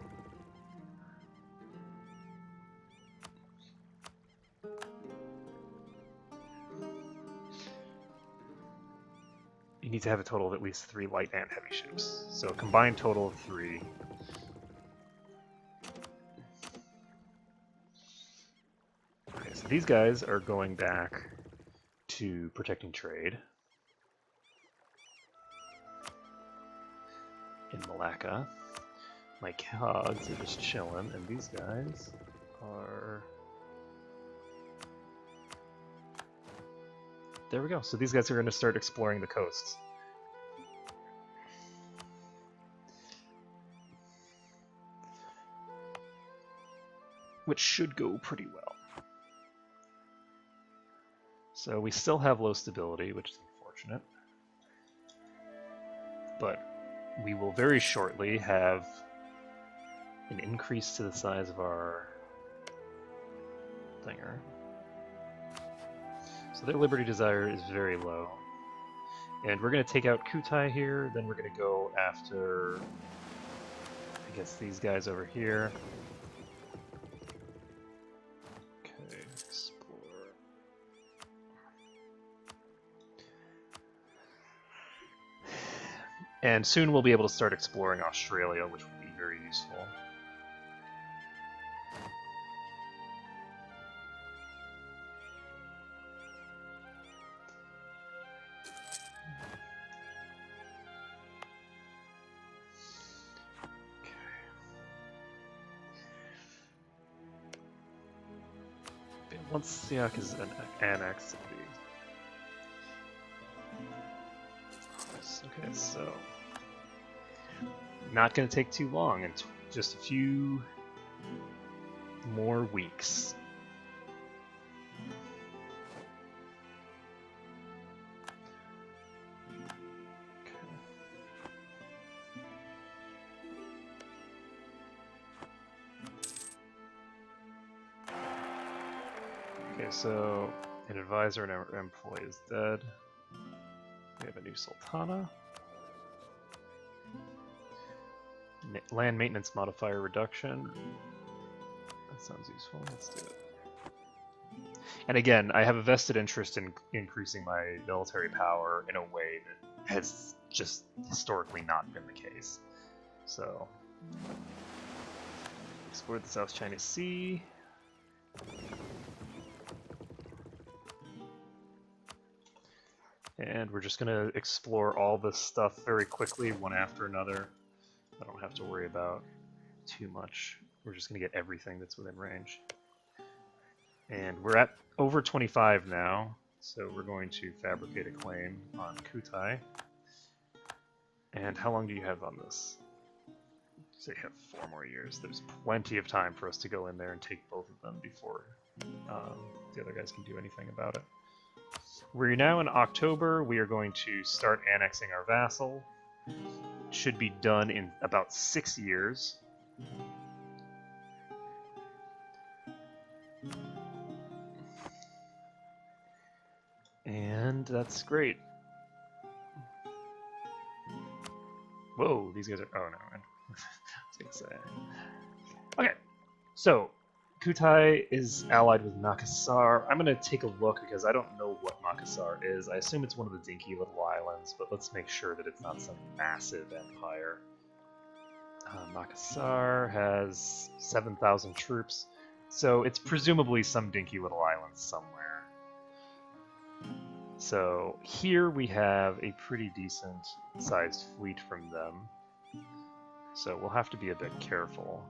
You need to have a total of at least 3 light and heavy ships. So a combined total of 3. Okay, so these guys are going back to protecting trade in Malacca. My cogs are just chilling, and these guys are... There we go. So these guys are going to start exploring the coasts. Which should go pretty well. So we still have low stability, which is unfortunate. But we will very shortly have an increase to the size of our thinger. So their liberty desire is very low. And we're going to take out Kutai here, then we're going to go after, I guess, these guys over here. Okay, explore. And soon we'll be able to start exploring Australia, which will be very useful. Once Siak is annexed, it'll be... Okay, so... Not going to take too long, and just a few more weeks. Okay, so an advisor and our employee is dead. We have a new Sultana. Land maintenance modifier reduction. That sounds useful. Let's do it. And again, I have a vested interest in increasing my military power in a way that has just historically not been the case. So, explore the South China Sea. And we're just going to explore all this stuff very quickly, one after another. I don't have to worry about too much. We're just going to get everything that's within range. And we're at over 25 now, so we're going to fabricate a claim on Kutai. And how long do you have on this? So you have 4 more years. There's plenty of time for us to go in there and take both of them before the other guys can do anything about it. We're now in October. We are going to start annexing our vassal. It should be done in about 6 years. And that's great. Whoa, these guys are... Oh, no. I was going to say... Okay, so Kutai is allied with Makassar. I'm going to take a look because I don't know what Makassar is. I assume it's one of the dinky little islands, but let's make sure that it's not some massive empire. Makassar has 7,000 troops, so it's presumably some dinky little island somewhere. So here we have a pretty decent sized fleet from them. So we'll have to be a bit careful.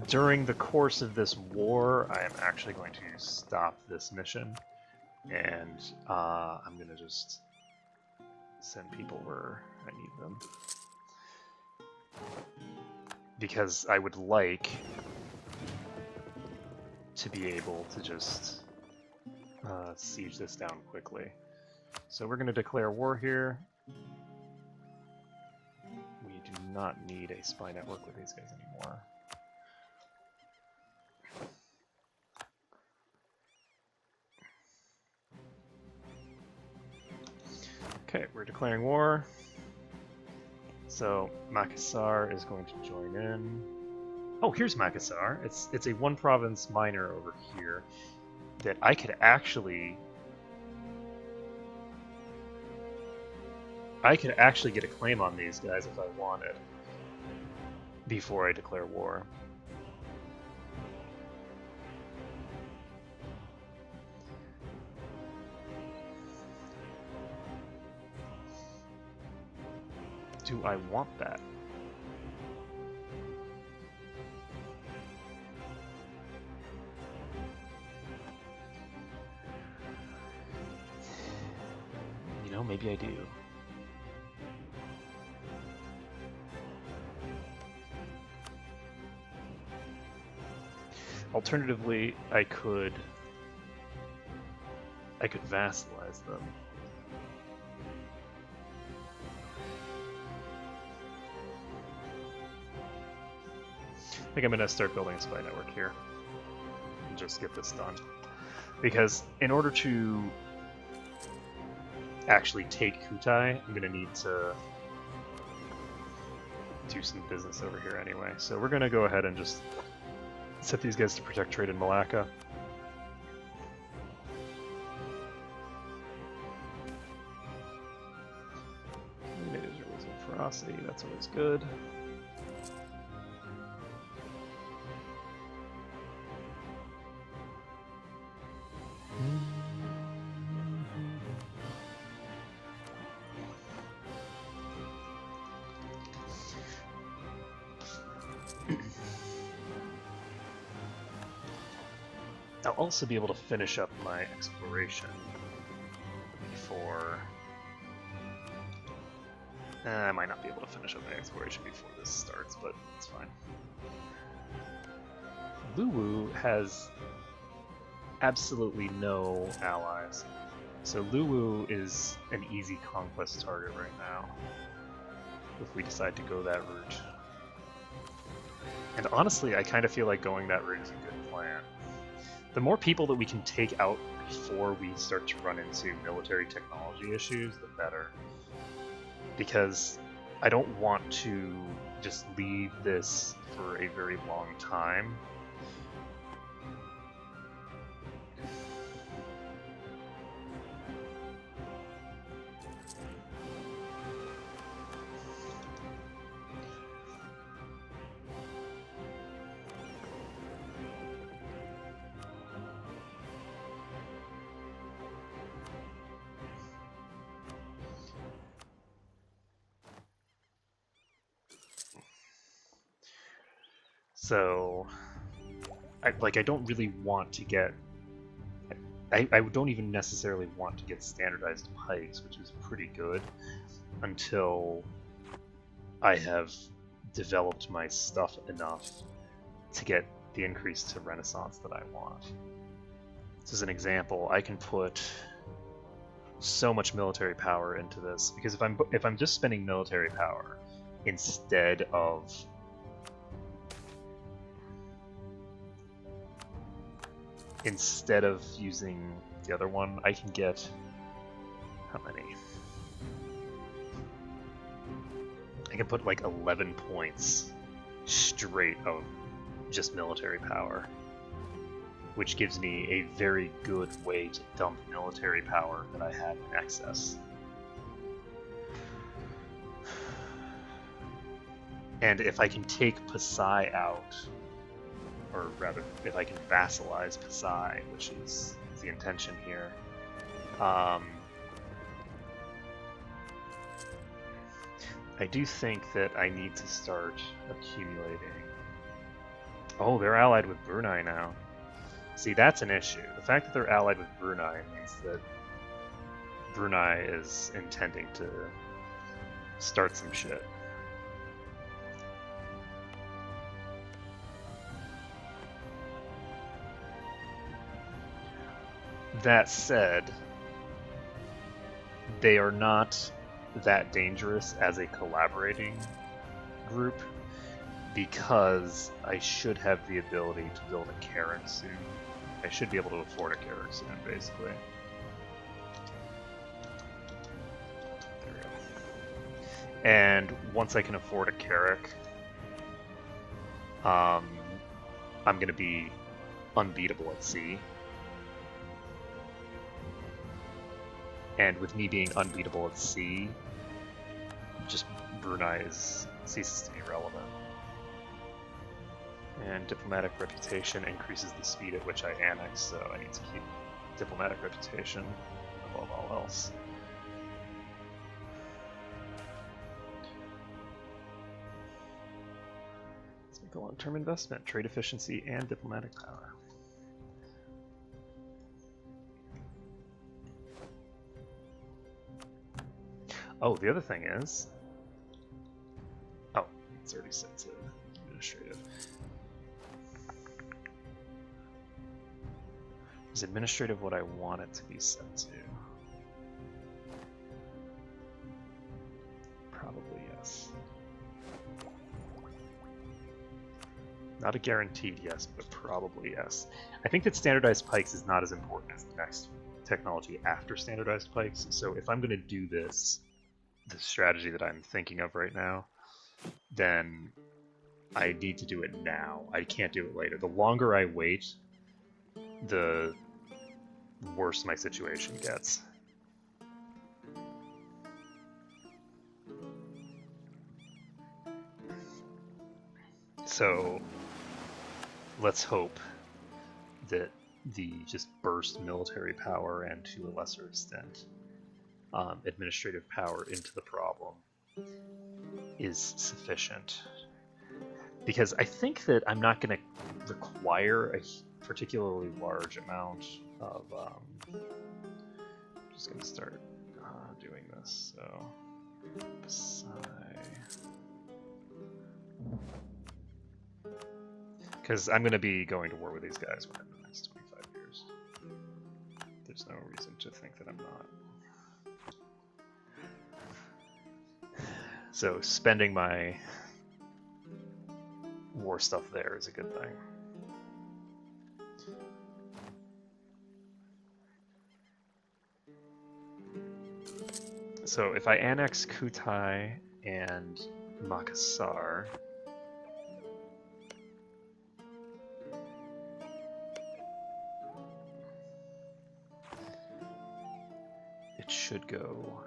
During the course of this war, I am actually going to stop this mission, and I'm going to just send people where I need them. Because I would like to be able to just siege this down quickly. So we're going to declare war here. We do not need a spy network with these guys anymore. Okay, we're declaring war. So Makassar is going to join in. Oh, here's Makassar. It's a one province minor over here that I could actually get a claim on these guys if I wanted before I declare war. Do I want that? You know, maybe I do. Alternatively, I could vassalize them. I think I'm going to start building a spy network here and just get this done. Because in order to actually take Kutai, I'm going to need to do some business over here anyway. So we're going to go ahead and just set these guys to protect trade in Malacca. Ferocity, that's always good. I'll also be able to finish up my exploration before... I might not be able to finish up my exploration before this starts, but it's fine. Luwu has absolutely no allies, so Luwu is an easy conquest target right now, if we decide to go that route. And honestly, I kind of feel like going that route is a good plan. the more people that we can take out before we start to run into military technology issues, the better. Because I don't want to just leave this for a very long time. So, I don't really want to get. I don't even necessarily want to get standardized pikes, which is pretty good, until I have developed my stuff enough to get the increase to Renaissance that I want. So as an example, I can put so much military power into this, because if I'm just spending military power instead of using the other one, I can get how many? I can put like 11 points straight of just military power, which gives me a very good way to dump military power that I have in excess. And if I can take Pasai out, or rather, if I can vassalize Pasai, which is the intention here, I do think that I need to start accumulating. Oh, they're allied with Brunei now. See, that's an issue. The fact that they're allied with Brunei means that Brunei is intending to start some shit. That said, they are not that dangerous as a collaborating group, because I should have the ability to build a Carrack soon. I should be able to afford a Carrack soon, basically. There we go. And once I can afford a Carrack, I'm going to be unbeatable at sea. And with me being unbeatable at sea, just Brunei ceases to be relevant. And diplomatic reputation increases the speed at which I annex, so I need to keep diplomatic reputation above all else. Let's make a long-term investment, trade efficiency, and diplomatic power. Oh, the other thing is... Oh, it's already set to administrative. Is administrative what I want it to be set to? Probably yes. Not a guaranteed yes, but probably yes. I think that standardized pikes is not as important as the next technology after standardized pikes, so if I'm going to do this, the strategy that I'm thinking of right now, then I need to do it now. I can't do it later. The longer I wait, the worse my situation gets. So let's hope that the just burst military power and, to a lesser extent, administrative power into the problem is sufficient. Because I think that I'm not going to require a particularly large amount of... I'm just going to start doing this, so... Because I'm going to be going to war with these guys within the next 25 years. There's no reason to think that I'm not. So spending my war stuff there is a good thing. So if I annex Kutai and Makassar, it should go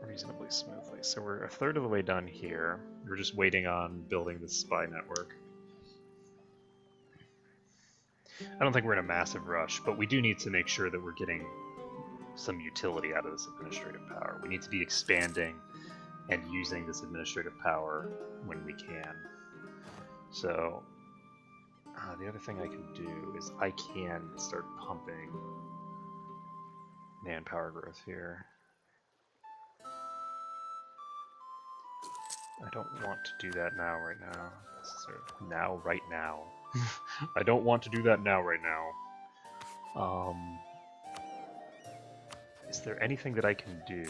reasonably smoothly. So we're a third of the way done here. We're just waiting on building the spy network. I don't think we're in a massive rush, but we do need to make sure that we're getting some utility out of this administrative power. We need to be expanding and using this administrative power when we can. So the other thing I can do is I can start pumping manpower growth here. I don't want to do that now, right now. Now, right now. I don't want to do that now, right now. Is there anything that I can do?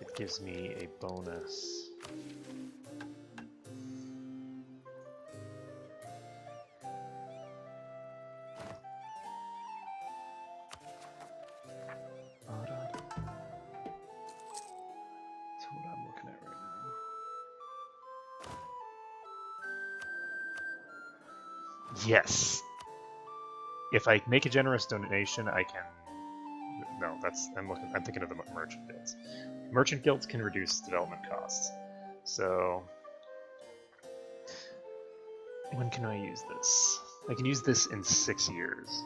It gives me a bonus. Yes. If I make a generous donation, I can. No, that's I'm thinking of the merchant guilds. Merchant guilds can reduce development costs. So when can I use this? I can use this in 6 years.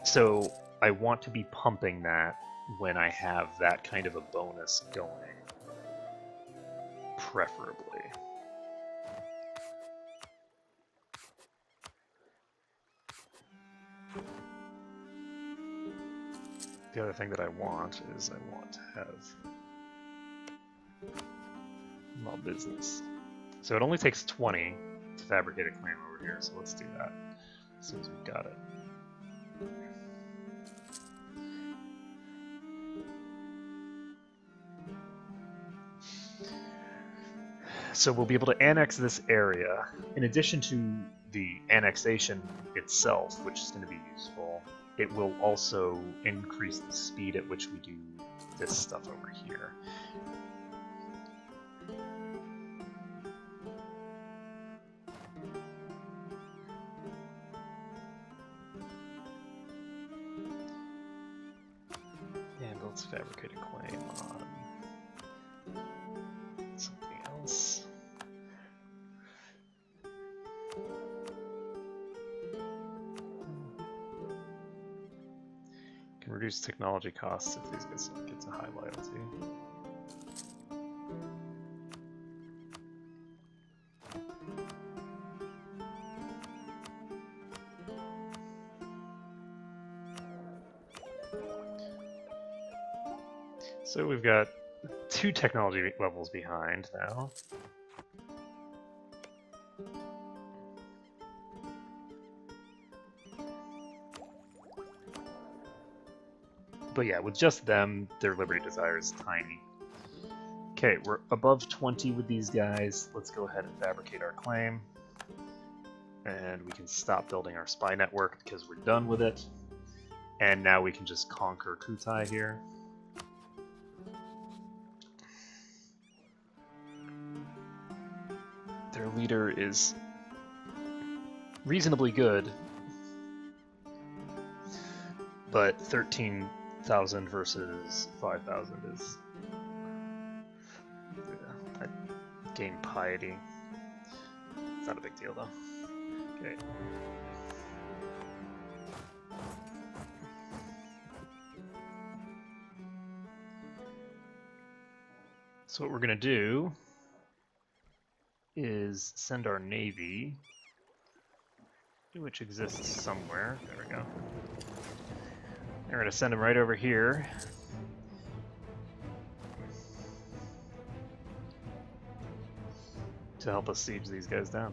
So I want to be pumping that when I have that kind of a bonus going, preferably. The other thing that I want is I want to have law business. So it only takes 20 to fabricate a claim over here, so let's do that as soon as we've got it. So we'll be able to annex this area, in addition to the annexation itself, which is going to be useful. It will also increase the speed at which we do this stuff over here. And let's fabricate a claim on something else. Can reduce technology costs if these guys get to high loyalty. So we've got 2 technology levels behind now. But yeah, with just them, their Liberty Desire is tiny. Okay, we're above 20 with these guys. Let's go ahead and fabricate our claim. And we can stop building our spy network because we're done with it. And now we can just conquer Kutai here. Their leader is reasonably good, but 13,000 versus 5,000 is... yeah, I gain piety. It's not a big deal though. Okay. So what we're gonna do is send our navy, which exists somewhere. There we go. We're going to send them right over here. To help us siege these guys down.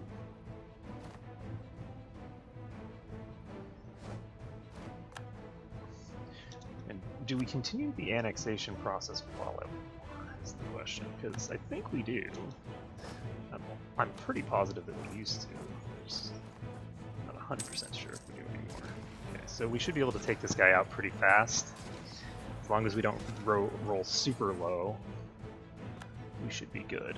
And do we continue the annexation process while at war is the question, because I think we do. I'm pretty positive that we used to. just not 100% sure if we do anymore. Okay, so we should be able to take this guy out pretty fast. As long as we don't roll super low, we should be good.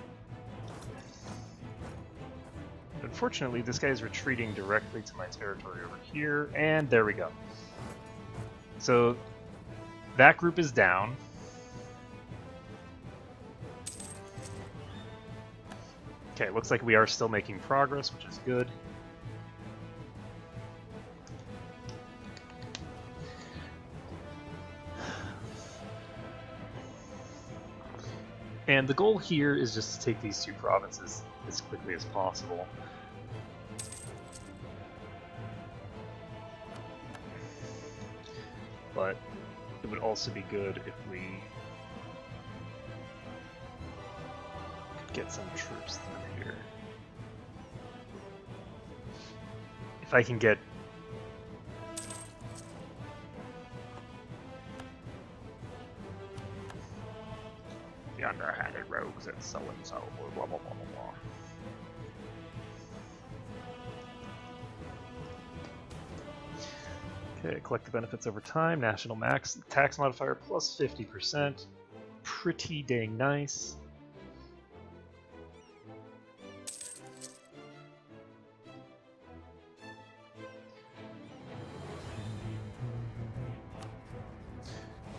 Unfortunately, this guy is retreating directly to my territory over here, and there we go. So that group is down. Okay, looks like we are still making progress, which is good. And the goal here is just to take these two provinces as quickly as possible. But it would also be good if we could get some troops through here. If I can get the underhanded rogues and so blah blah blah blah blah. Okay, collect the benefits over time. National max tax modifier plus 50%. Pretty dang nice.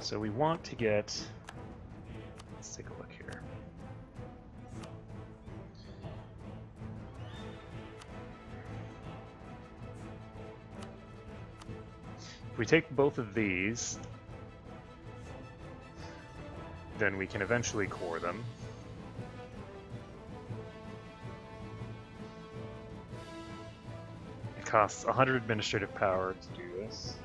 So we want to get... Let's take a look here. If we take both of these, then we can eventually core them. It costs 100 administrative power to do this.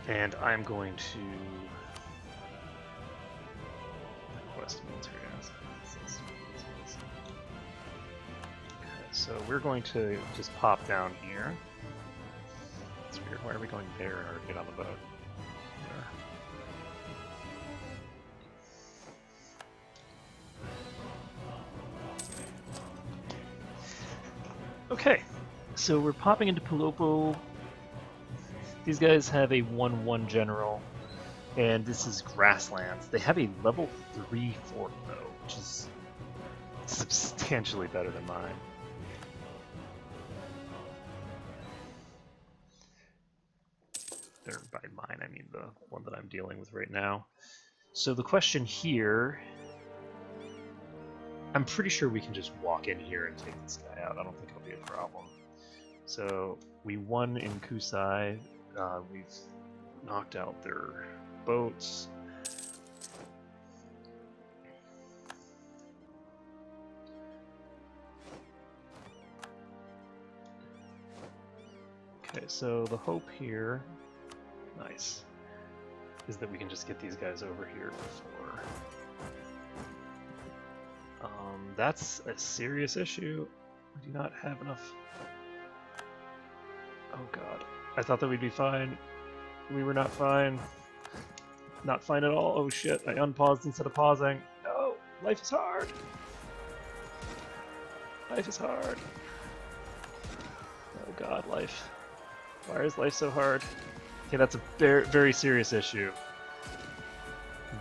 And I'm going to request military assets. Okay, so we're going to just pop down here. It's weird. Why are we going there or get on the boat? There. Okay, so we're popping into Pelopo. These guys have a 1-1 general, and this is grasslands. They have a level 3 fort, though, which is substantially better than mine. Or by mine, I mean the one that I'm dealing with right now. So the question here... I'm pretty sure we can just walk in here and take this guy out. I don't think it'll be a problem. So we won in Kusai. We've knocked out their boats. Okay, so the hope here, nice, is that we can just get these guys over here before. That's a serious issue. We do not have enough. Oh god. I thought that we'd be fine. We were not fine. Not fine at all. Oh shit, I unpaused instead of pausing. No! Life is hard! Life is hard. Oh god, life. Why is life so hard? Okay, that's a very, very serious issue.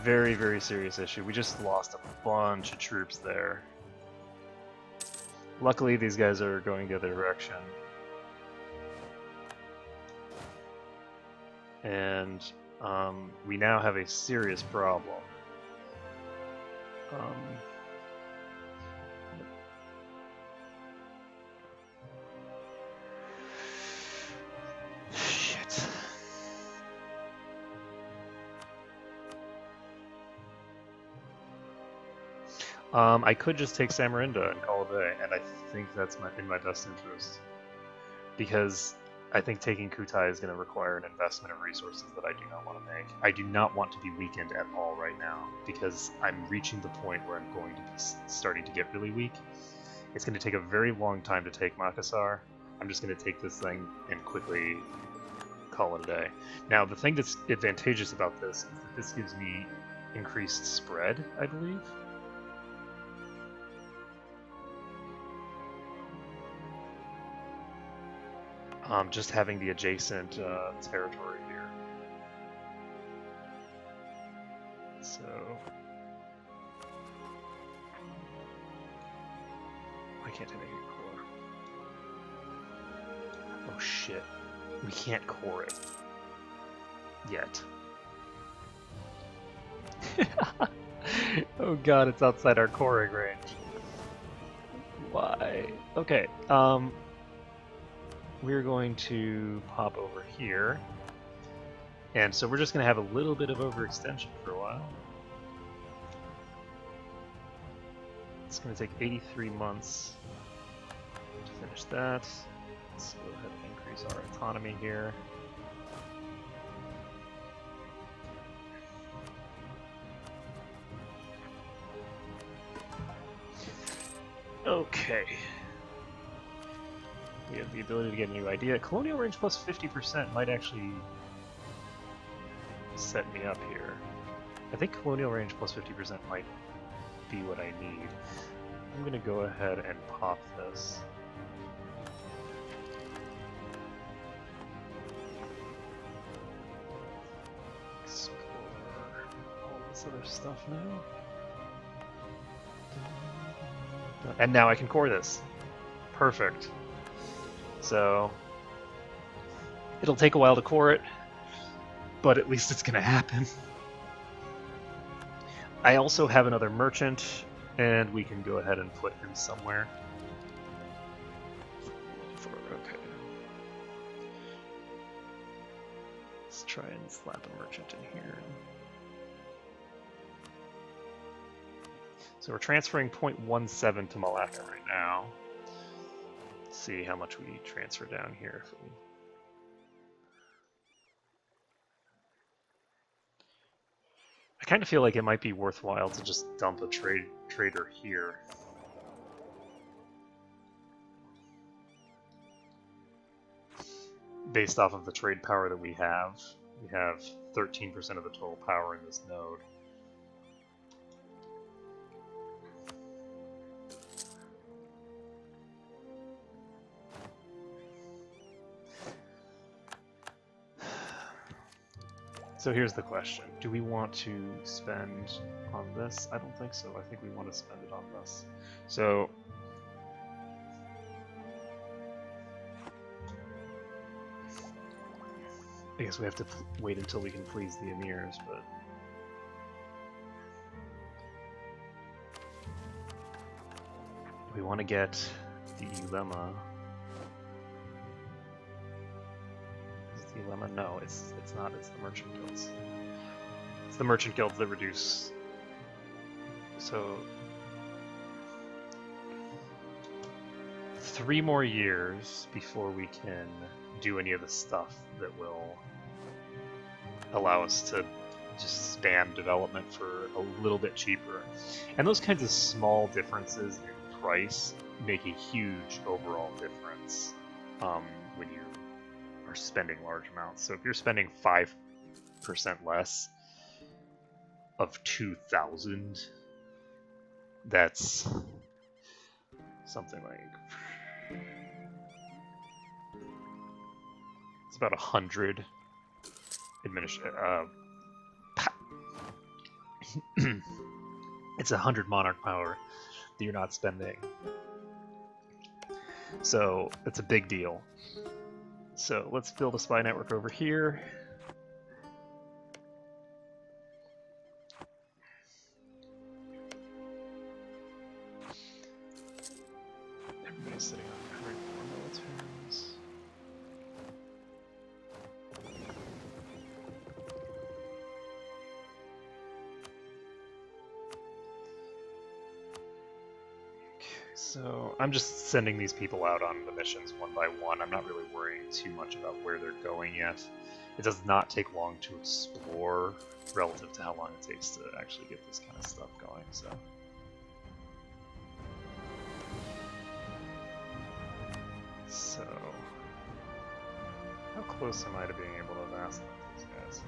Very, very serious issue. We just lost a bunch of troops there. Luckily, these guys are going the other direction. And we now have a serious problem. Shit. I could just take Samarinda and call it a day, and I think that's in my best interest. Because I think taking Kutai is going to require an investment of resources that I do not want to make. I do not want to be weakened at all right now, because I'm reaching the point where I'm going to be starting to get really weak. It's going to take a very long time to take Makassar, I'm just going to take this thing and quickly call it a day. Now, the thing that's advantageous about this is that this gives me increased spread, I believe. Just having the adjacent territory here. So, why can't I make it core? Oh shit, we can't core it yet. Oh god, it's outside our coring range. Why? Okay, we're going to pop over here. And so we're just going to have a little bit of overextension for a while. It's going to take 83 months to finish that. Let's go ahead and increase our autonomy here. Okay. We have the ability to get a new idea. Colonial range plus 50% might actually set me up here. I think colonial range plus 50% might be what I need. I'm going to go ahead and pop this. Explore all this other stuff now. And now I can core this. Perfect. So it'll take a while to core it, but at least it's going to happen. I also have another merchant, and we can go ahead and put him somewhere. Okay. Let's try and slap a merchant in here. So we're transferring 0.17 to Malacca right now. Let's see how much we transfer down here. If we... I kind of feel like it might be worthwhile to just dump a trader here. Based off of the trade power that we have 13% of the total power in this node. So here's the question. Do we want to spend on this? I don't think so. I think we want to spend it on this. So I guess we have to wait until we can please the emirs, but we want to get the lemma. Lemma? No, it's not. It's the merchant guilds. It's the merchant guilds that reduce. So 3 more years before we can do any of the stuff that will allow us to just spam development for a little bit cheaper. And those kinds of small differences in price make a huge overall difference when you are spending large amounts. So if you're spending 5% less of 2,000, that's something like it's about 100 it's 100 monarch power that you're not spending. So it's a big deal. So let's build a spy network over here. Everybody's sitting on current militaries. So I'm just sending these people out on the missions one by one. I'm not really worrying too much about where they're going yet. It does not take long to explore relative to how long it takes to actually get this kind of stuff going. So close am I to being able to amass these guys?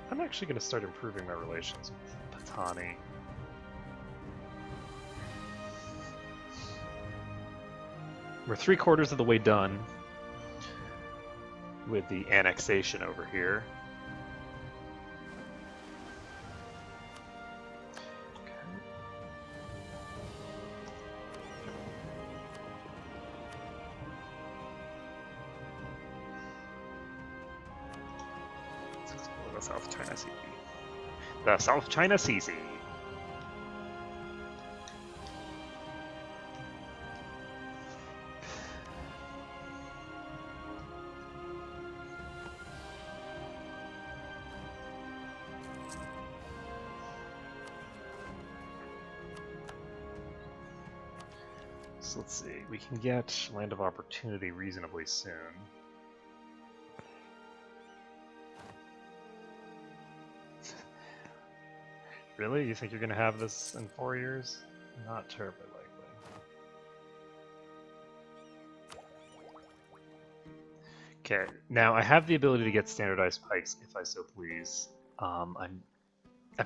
I'm actually going to start improving my relations with Patani. We're 3/4 of the way done with the annexation over here. South China Sea. The South China Sea. So let's see, we can get Land of Opportunity reasonably soon. Really? You think you're going to have this in 4 years? Not terribly likely. Okay, now I have the ability to get standardized pikes if I so please. I'm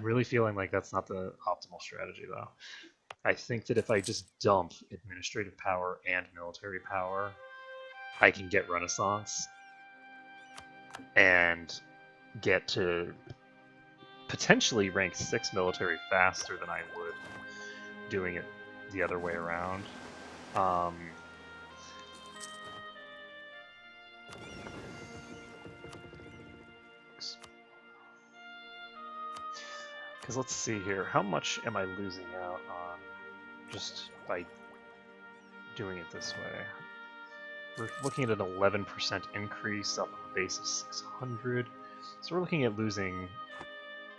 really feeling like that's not the optimal strategy though. I think that if I just dump administrative power and military power, I can get Renaissance and get to potentially rank 6 military faster than I would doing it the other way around. Because let's see here, how much am I losing out on just by doing it this way? We're looking at an 11% increase off of a base of 600, so we're looking at losing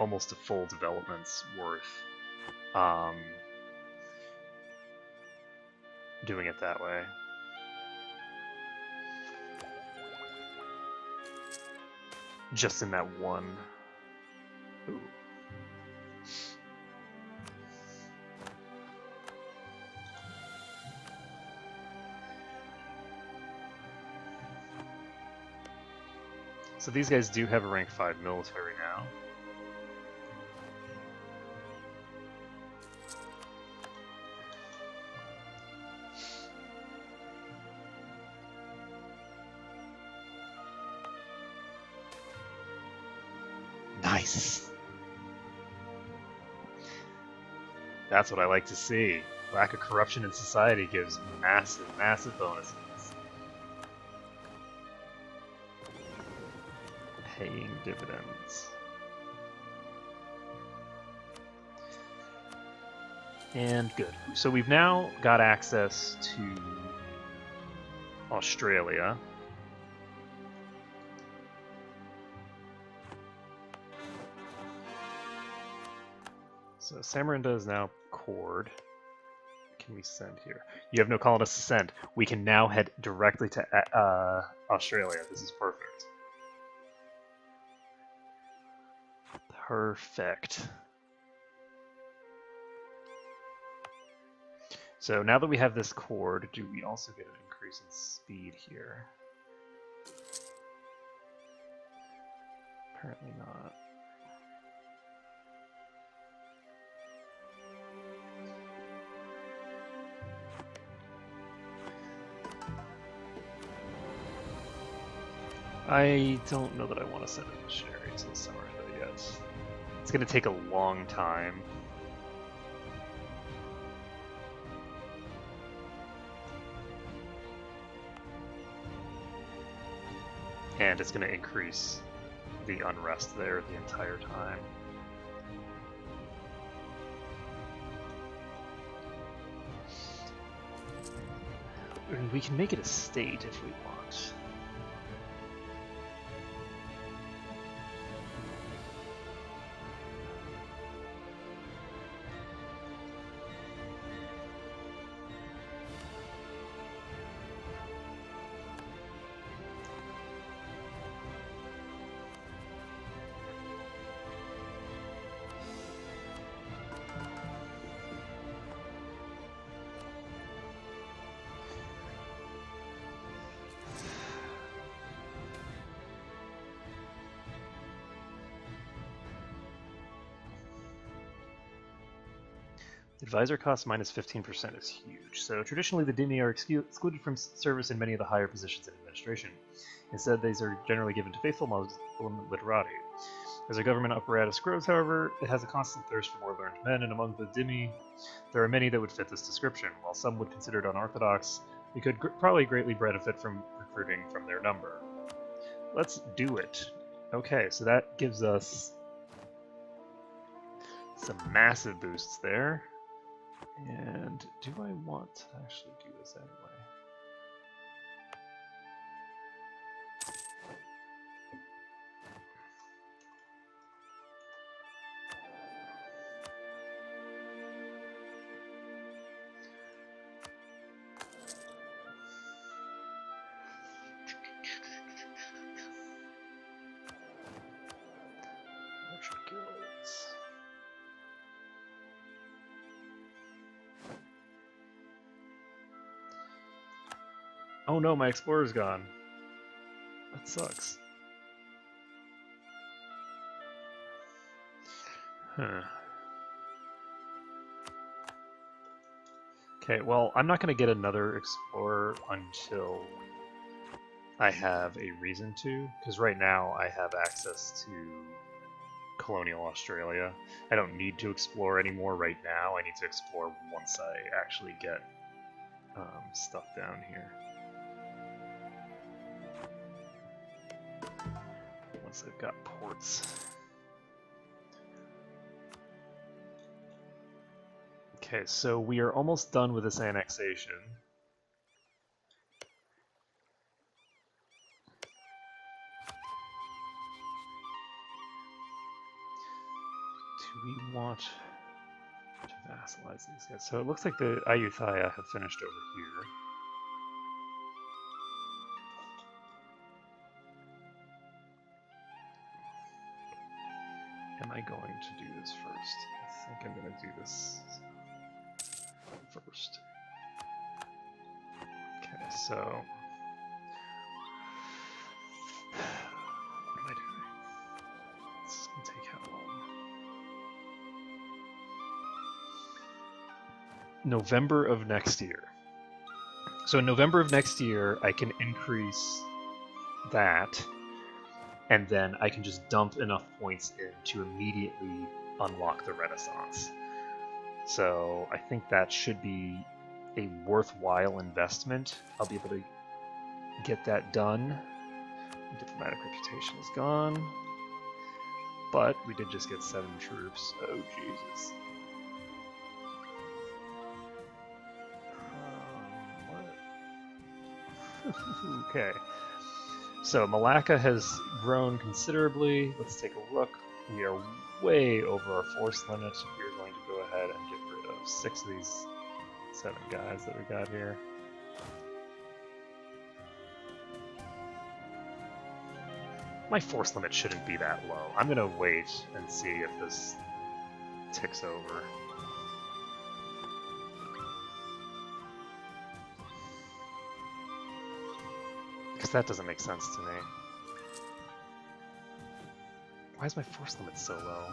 almost a full development's worth doing it that way. Just in that one. Ooh. So these guys do have a rank 5 military now. Nice. That's what I like to see. Lack of corruption in society gives massive, massive bonuses. Paying dividends. And good. So we've now got access to Australia. So Samarinda is now cored. What can we send here? You have no colonists to send. We can now head directly to Australia. This is perfect. Perfect. So now that we have this cord, do we also get an increase in speed here? Apparently not. I don't know that I want to send a missionary to Samarinda yet. It's going to take a long time. And it's going to increase the unrest there the entire time. And we can make it a state if we want. Advisor cost minus 15% is huge. So traditionally, the Dimi are excluded from service in many of the higher positions in administration. Instead, these are generally given to faithful Muslim literati. As our government apparatus grows, however, it has a constant thirst for more learned men, and among the Dimi, there are many that would fit this description. While some would consider it unorthodox, we could probably greatly benefit from recruiting from their number. Let's do it. Okay, so that gives us some massive boosts there. And do I want to actually do this anyway? Guilds. Oh no, my explorer's gone. That sucks. Huh. Okay, well, I'm not going to get another explorer until I have a reason to, because right now I have access to colonial Australia. I don't need to explore anymore right now. I need to explore once I actually get stuff down here. Once I've got ports. Okay, so we are almost done with this annexation. Do we want to vassalize these guys? So it looks like the Ayutthaya have finished over here. Am I going to do this first? I think I'm going to do this first. Okay, so what am I doing? This is going to take how long? November of next year. So in November of next year, I can increase that, and then I can just dump enough points in to immediately unlock the Renaissance. So I think that should be a worthwhile investment. I'll be able to get that done. Diplomatic reputation is gone. But we did just get 7 troops. Oh, Jesus. What? Okay. So Malacca has grown considerably. Let's take a look. We are way over our force limit. We're going to go ahead and get rid of 6 of these 7 guys that we got here. My force limit shouldn't be that low. I'm going to wait and see if this ticks over. Because that doesn't make sense to me. Why is my force limit so low?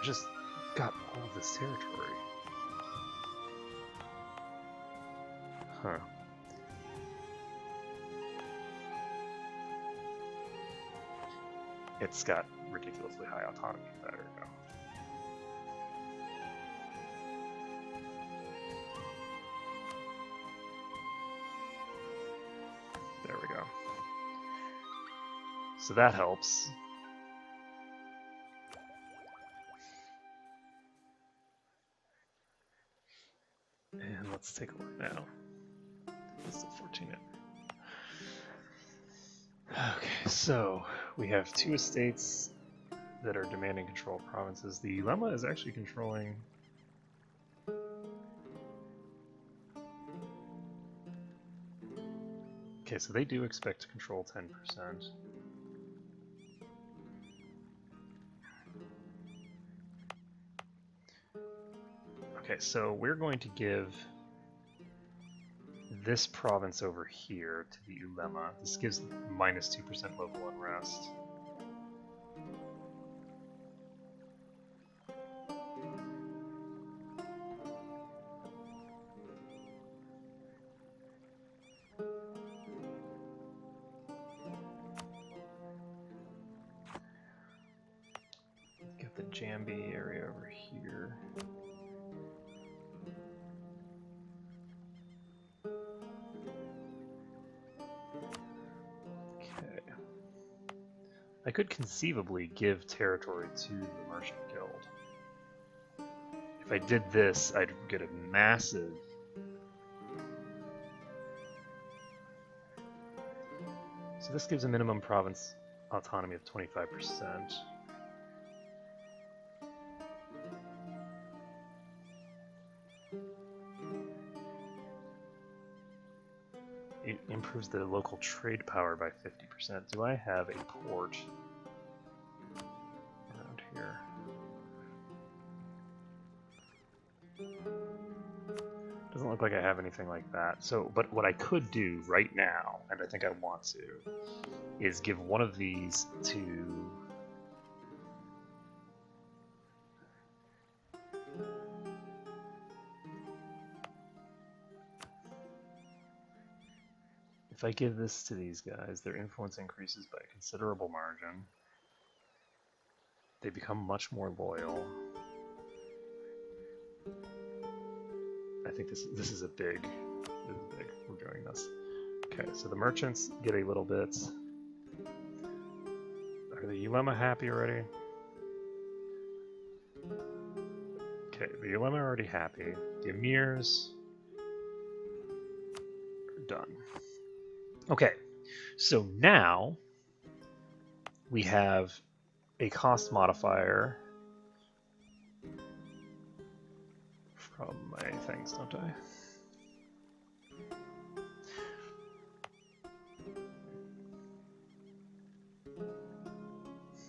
I just got all of this territory. Huh. It's got ridiculously high autonomy. There we go. There we go. So that helps. And let's take a look now. It's still 14 in. Okay, so we have 2 estates that are demanding control of provinces. The Lemma is actually controlling... Okay, so they do expect to control 10%. Okay, so we're going to give this province over here to the Ulema. This gives minus 2% local unrest. Jambi area over here. Okay. I could conceivably give territory to the Merchant Guild. If I did this, I'd get a massive... So this gives a minimum province autonomy of 25%. It improves the local trade power by 50%. Do I have a port around here? Doesn't look like I have anything like that. So, but what I could do right now, and I think I want to, is give one of these to... If I give this to these guys, their influence increases by a considerable margin. They become much more loyal. I think this is a big. This is big. We're doing this. Okay, so the merchants get a little bit. Are the Ulema happy already? Okay, the Ulema are already happy. The Emirs are done. Okay, so now we have a cost modifier from my things, don't I?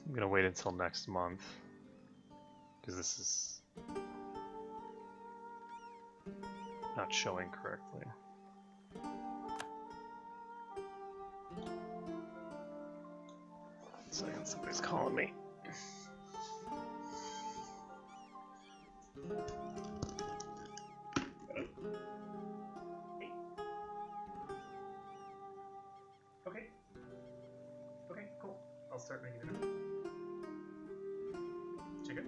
I'm gonna wait until next month because this is not showing correctly. One second, somebody's calling me. Okay. Okay, cool. I'll start making it up. Chicken?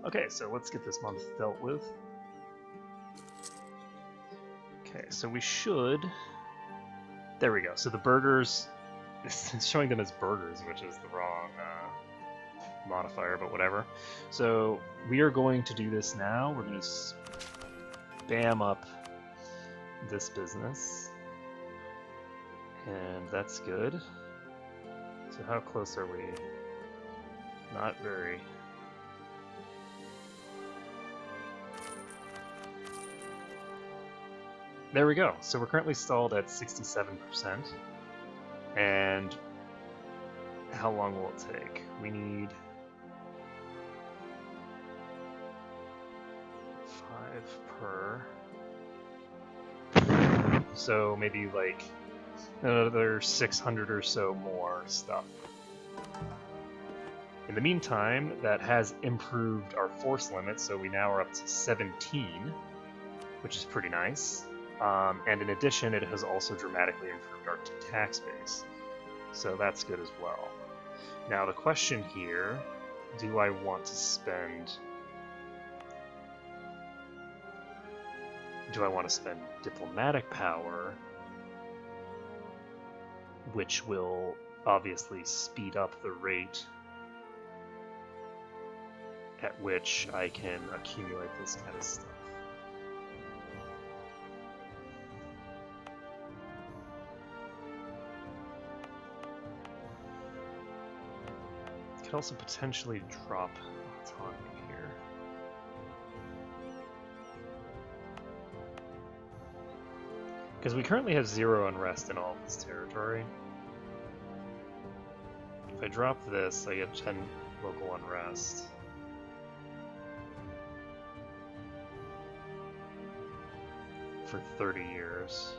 Okay, so let's get this month dealt with. Okay, so we should... There we go. So the burgers... It's showing them as burgers, which is the wrong modifier, but whatever. So we are going to do this now. We're going to spam up this business. And that's good. So how close are we? Not very. There we go. So we're currently stalled at 67%. And how long will it take? We need 5 per. So maybe like another 600 or so more stuff. In the meantime, that has improved our force limit, so we now are up to 17, which is pretty nice. And in addition, it has also dramatically improved our tax base, so that's good as well. Now the question here, do I want to spend... Do I want to spend diplomatic power, which will obviously speed up the rate at which I can accumulate this kind of stuff? Could also potentially drop autonomy here. Because we currently have 0 unrest in all of this territory. If I drop this, I get 10 local unrest. For 30 years.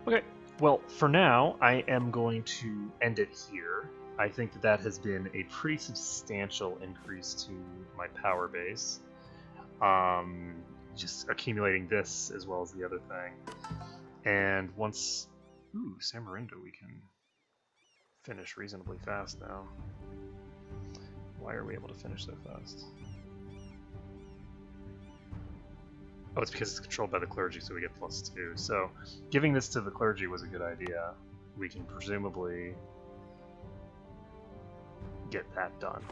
Okay, well, for now, I am going to end it here. I think that that has been a pretty substantial increase to my power base. Just accumulating this as well as the other thing. And once... Ooh, Samarindo we can finish reasonably fast now. Why are we able to finish so fast? Oh, it's because it's controlled by the clergy, so we get +2. So, giving this to the clergy was a good idea. We can presumably get that done.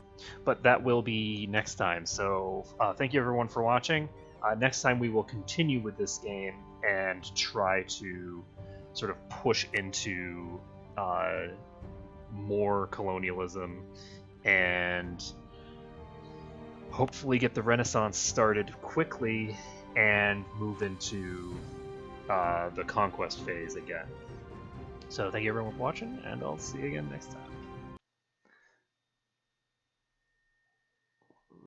But that will be next time, so thank you everyone for watching. Next time we will continue with this game and try to sort of push into more colonialism and hopefully get the Renaissance started quickly and move into the conquest phase again. So thank you everyone for watching, and I'll see you again next time.